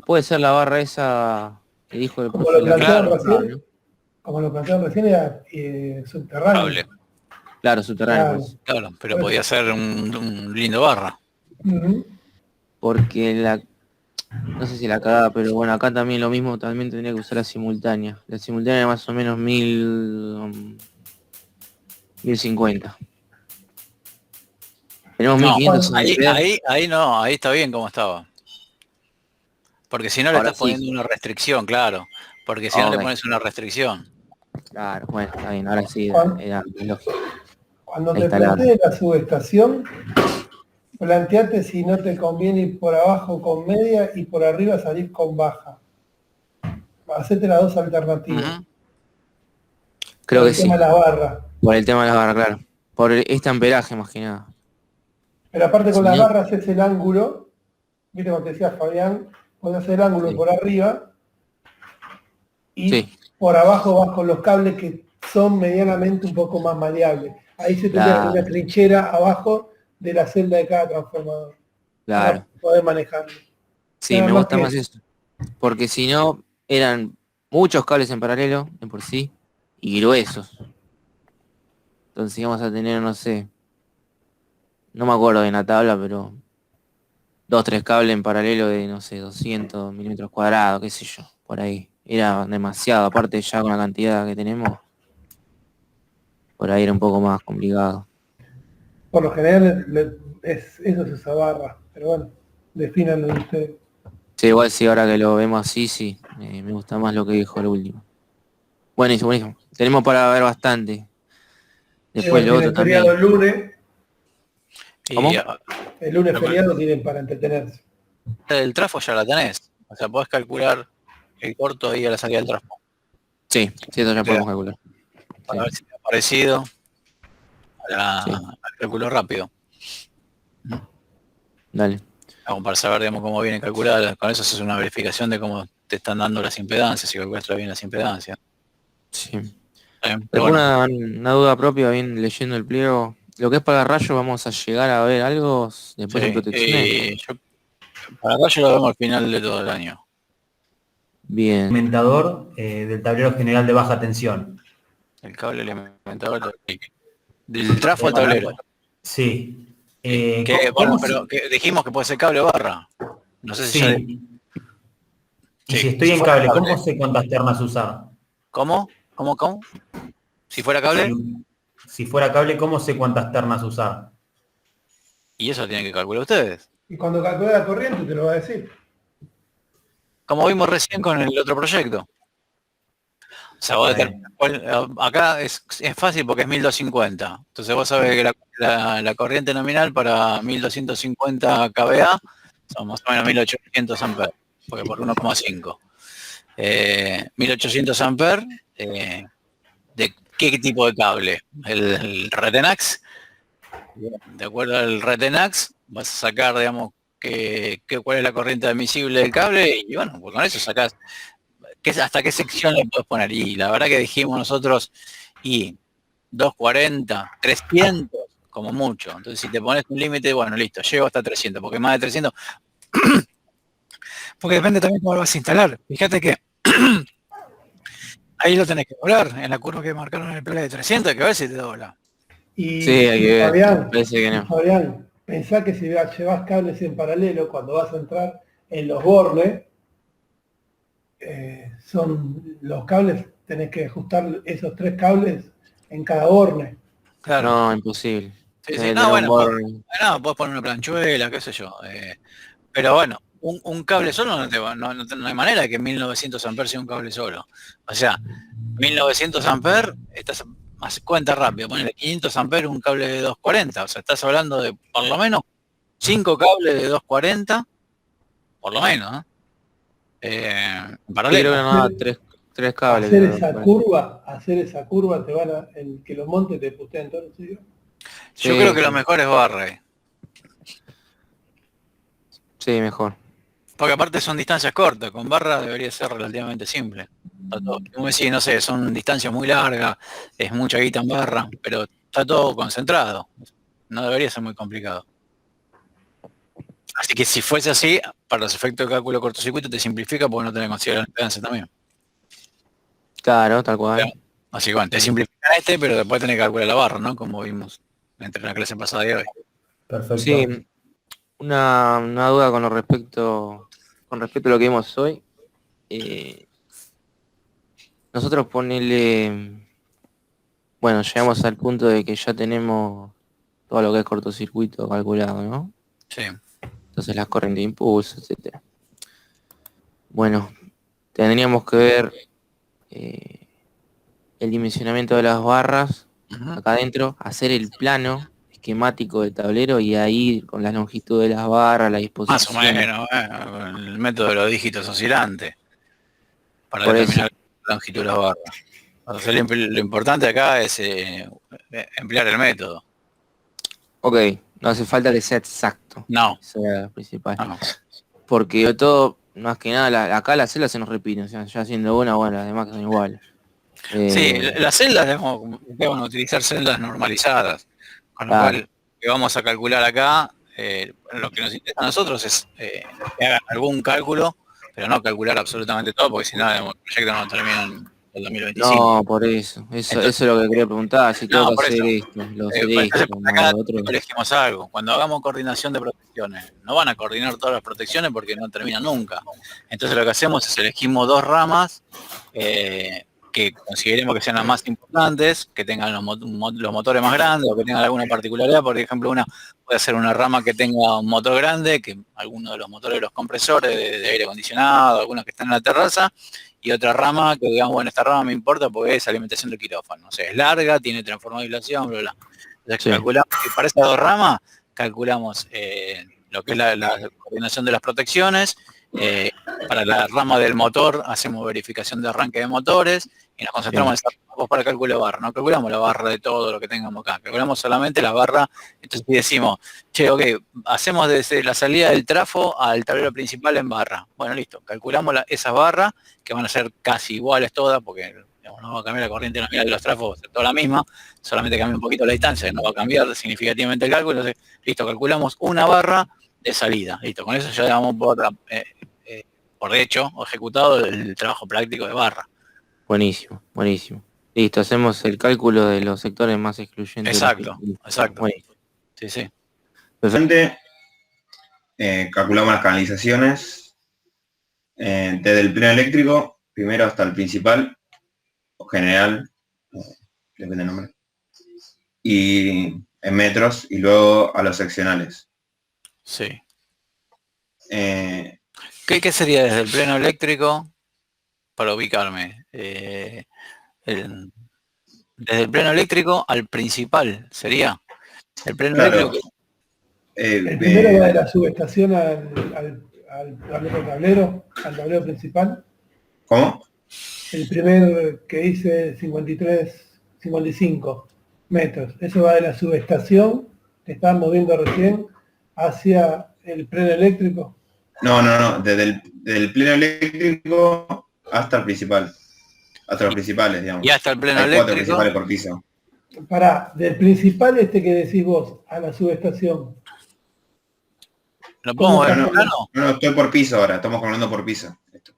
Puede ser la barra esa que dijo el Como lo plantearon Claro, recién, ¿no? como lo plantearon recién, era subterráneo. Cable. Claro, subterráneo. Claro. Pues. Claro, pero podía ser un lindo barra. Ujú. Porque no sé si la cagada, pero bueno, acá también lo mismo, también tendría que usar la simultánea. La simultánea más o menos 1050. Tenemos No, 1500 ahí no, ahí está bien como estaba. Porque si no le Ahora estás sí. poniendo una restricción, claro. Porque si no le Ok. pones una restricción. Claro, bueno, está bien, ahora sí, Juan. era lógico. Cuando Ahí te está la- plantees la subestación, planteate si no te conviene ir por abajo con media y por arriba salir con baja. Hacete las dos alternativas. Ujú. Creo Por que el sí, tema de las barras. por el tema de las barras, claro. Por este amperaje más que nada. Pero aparte con Sí. las barras es el ángulo, viste como te decía Fabián, podés hacer el ángulo Sí. por arriba y Sí. por abajo vas con los cables que son medianamente un poco más maleables. Ahí se tendría Claro. una trinchera abajo de la celda de cada transformador. Claro. Para poder manejarlo. Sí, Nada me más gusta que más eso. Porque si no, eran muchos cables en paralelo, de por sí, y gruesos. Entonces íbamos a tener, no sé, no me acuerdo de la tabla, pero 2, 3 cables en paralelo de, no sé, 200 milímetros cuadrados, qué sé yo, por ahí. Era demasiado, aparte ya con la cantidad que tenemos, por ahí era un poco más complicado. por lo general eso es esa barra. Pero bueno, defínanlo ustedes. Sí, igual sí, ahora que lo vemos así, sí, me gusta más lo que dijo el último. Buenísimo, buenísimo. Tenemos para ver bastante. Después lo otro Tienen feriado también. el lunes. ¿Cómo? Y El lunes Pero- feriado tienen para entretenerse. el trafo ya la tenés. O sea, podés calcular el corto ahí a la salida del trafo. Sí, sí, eso ya Sí. podemos calcular. Para Sí. ver si te ha parecido Sí. al cálculo rápido. Dale. Como para saber, digamos, cómo viene calculada. Con eso haces una verificación de cómo te están dando las impedancias, si calculaste bien las impedancias. Sí. ¿Está bien? Pero Pero bueno, una duda propia, bien leyendo el pliego. Lo que es para rayos, vamos a llegar a ver algo después en sí, protecciones. para acá yo lo vemos al final de todo el año. Bien. Alimentador del tablero general de baja tensión. El cable alimentador del trafo al tablero. Sí. Que, ¿Cómo bueno, se- pero que dijimos que puede ser cable o barra. No sé si ya... Sí. Y Sí, si estoy si en fuera cable, cable. ¿cómo sé cuántas ternas usar? ¿Cómo? ¿Cómo? Si fuera cable, Si fuera cable, ¿cómo sé cuántas ternas usar? y eso lo tienen que calcular ustedes. Y cuando calcule la corriente te lo va a decir. Como vimos recién con el otro proyecto. O sea, vos Bueno. acá es fácil porque es 1250. Entonces vos sabés que la corriente nominal para 1250 kVA son más o menos 1800 amperes, porque por 1,5. 1800 amperes, ¿de qué tipo de cable? El Retenax. De acuerdo al Retenax, vas a sacar, digamos, cuál es la corriente admisible del cable y bueno, pues con eso sacás hasta qué sección le puedes poner. Y la verdad que dijimos nosotros, y 240, 300, como mucho. Entonces, si te pones un límite, bueno, listo, llego hasta 300, porque más de 300... porque depende también cómo lo vas a instalar. Fíjate que ahí lo tenés que doblar, en la curva que marcaron en el play de 300, hay que ver si te dobla. Y, Sí, hay que ver. Fabián, Parece que no. Fabián, pensá que si llevas cables en paralelo, cuando vas a entrar en los bornes, son los cables, tenés que ajustar esos 3 cables en cada borne. Claro. No, imposible. Sí. No, bueno, podés poner una planchuela, qué sé yo. Pero bueno, un cable solo no te va, no hay manera de que 1900 amperes sea un cable solo. O sea, 1900 amperes, hace cuenta rápido, ponele 500 amperes un cable de 240. O sea, estás hablando de por lo menos 5 cables de 240, por lo menos, ¿eh? En paralelo. Creo que no, tres cables. Hacer esa curva, te van a, el que lo monte te putea en todo el sitio. Yo creo que lo mejor es barra. Sí, mejor. Porque aparte son distancias cortas, con barra debería ser relativamente simple. Como decís, no sé, son distancias muy largas, es mucha guita en barra, pero está todo concentrado. No debería ser muy complicado. Así que si fuese así, para los efectos de cálculo de cortocircuito te simplifica porque no tenés que considerar la impedancia también. Claro, tal cual. Pero, así que bueno, te simplifica pero después tenés que calcular la barra, ¿no? Como vimos entre la clase pasada de hoy. Perfecto. Sí, una duda con respecto a lo que vimos hoy. Nosotros bueno, llegamos al punto de que ya tenemos todo lo que es cortocircuito calculado, ¿no? Sí. Entonces las corrientes de impulso, etcétera. Bueno, tendríamos que ver el dimensionamiento de las barras acá adentro, hacer el plano esquemático del tablero y ahí con la longitud de las barras, la disposición. Más o menos, el método de los dígitos oscilantes para Por determinar la longitud de las barras. O sea, lo importante acá es emplear el método. Ok, no hace falta que sea exacto. No. Eso era lo principal. No. Porque todo, más que nada, acá las celdas se nos repiten, o sea, ya siendo una, bueno, las demás que son iguales. Sí, las celdas debemos utilizar celdas normalizadas, con lo cual que vamos a calcular acá, lo que nos interesa a nosotros es que hagan algún cálculo, pero no calcular absolutamente todo, porque si no el proyecto no termina en el 2025. No, por eso. Entonces, eso es lo que quería preguntar, si tengo que hacer esto, acá elegimos algo. Cuando hagamos coordinación de protecciones, no van a coordinar todas las protecciones porque no terminan nunca. Entonces lo que hacemos es elegimos 2 ramas que consideremos que sean las más importantes, que tengan los motores más grandes o que tengan alguna particularidad. Por ejemplo, una puede ser una rama que tenga un motor grande, que alguno de los motores de los compresores de aire acondicionado, algunos que están en la terraza, y otra rama que digamos, bueno, esta rama me importa porque es alimentación de quirófano. O sea, es larga, tiene transformabilización, bla, bla. Entonces, calculamos, y para esas 2 ramas, calculamos lo que es la coordinación de las protecciones. Para la rama del motor hacemos verificación de arranque de motores y nos concentramos en esa rama para cálculo de barra. No calculamos la barra de todo lo que tengamos acá, calculamos solamente la barra. Entonces decimos, che, ok, hacemos desde la salida del trafo al tablero principal en barra. Bueno, listo, calculamos esas barras que van a ser casi iguales todas porque digamos, no va a cambiar la corriente nominal de los trafos, va a ser toda la misma, solamente cambia un poquito la distancia, no va a cambiar significativamente el cálculo. Entonces, listo, calculamos una barra de salida. Listo, con eso ya damos por hecho o ejecutado el trabajo práctico de barra. Buenísimo, buenísimo. Listo, hacemos el cálculo de los sectores más excluyentes. Exacto. Buenísimo. Sí. Perfecto. Calculamos las canalizaciones desde el pleno eléctrico, primero hasta el principal, o general, depende del nombre, y en metros, y luego a los seccionales. Sí. ¿Qué sería desde el pleno eléctrico? Para ubicarme. Desde el pleno eléctrico al principal, sería. El pleno eléctrico. El primero va de la subestación al tablero principal. ¿Cómo? El primer que dice 55 metros. Eso va de la subestación que estábamos viendo recién hacia el pleno eléctrico. No. Desde el pleno eléctrico hasta el principal. Hasta los principales, digamos. Y hasta el pleno Hay eléctrico. 4 principales por piso. Pará, del principal que decís vos, a la subestación. ¿Lo podemos ver en No, plano? no, estoy por piso ahora, estamos hablando por piso. Esto.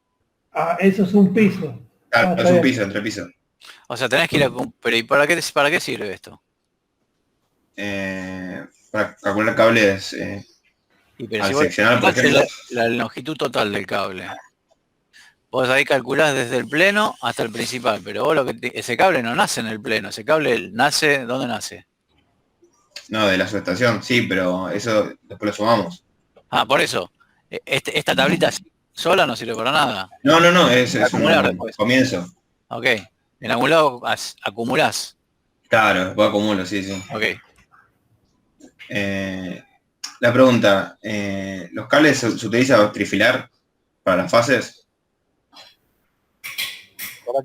Ah, eso es un piso. Claro, está es un bien. piso, entre pisos. O sea, tenés que ir a... Pero ¿y para qué sirve esto? Para calcular cables Y pero al si vos seccional, por calculaste ejemplo. la longitud total del cable. Vos ahí calculás desde el pleno hasta el principal, pero vos ese cable no nace en el pleno, ese cable nace, ¿dónde nace? No, de la subestación, sí, pero eso después lo sumamos. Ah, por eso. Esta tablita sola no sirve para nada. No, es Acumular un después. comienzo. Ok. En algún lado acumulás. Claro, después acumulo, sí. Ok. La pregunta, ¿los cables se utiliza trifilar para las fases?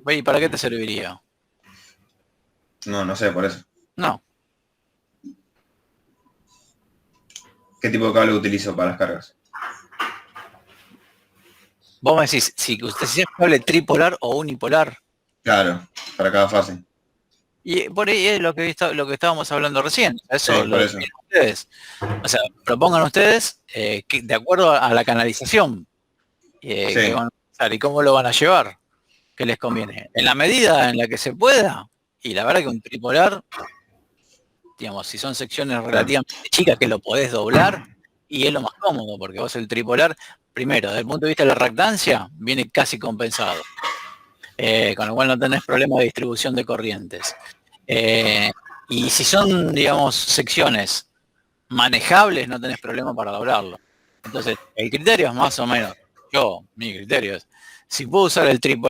¿Y para qué te serviría? No sé, por eso. No. ¿Qué tipo de cable utilizo para las cargas? Vos me decís, si usted es cable tripolar o unipolar. Claro, para cada fase. Y por ahí es lo que estábamos hablando recién. Eso Sí, lo por eso. definen ustedes. O sea, propongan ustedes que de acuerdo a la canalización que van a usar y cómo lo van a llevar, que les conviene. En la medida en la que se pueda, y la verdad que un tripolar, digamos, si son secciones relativamente chicas que lo podés doblar, y es lo más cómodo, porque vos el tripolar, primero, desde el punto de vista de la reactancia, viene casi compensado. Con lo cual no tenés problema de distribución de corrientes. Y si son, digamos, secciones manejables, no tenés problema para doblarlo. Entonces, el criterio es más o menos, mi criterio es, si puedo usar el tripolar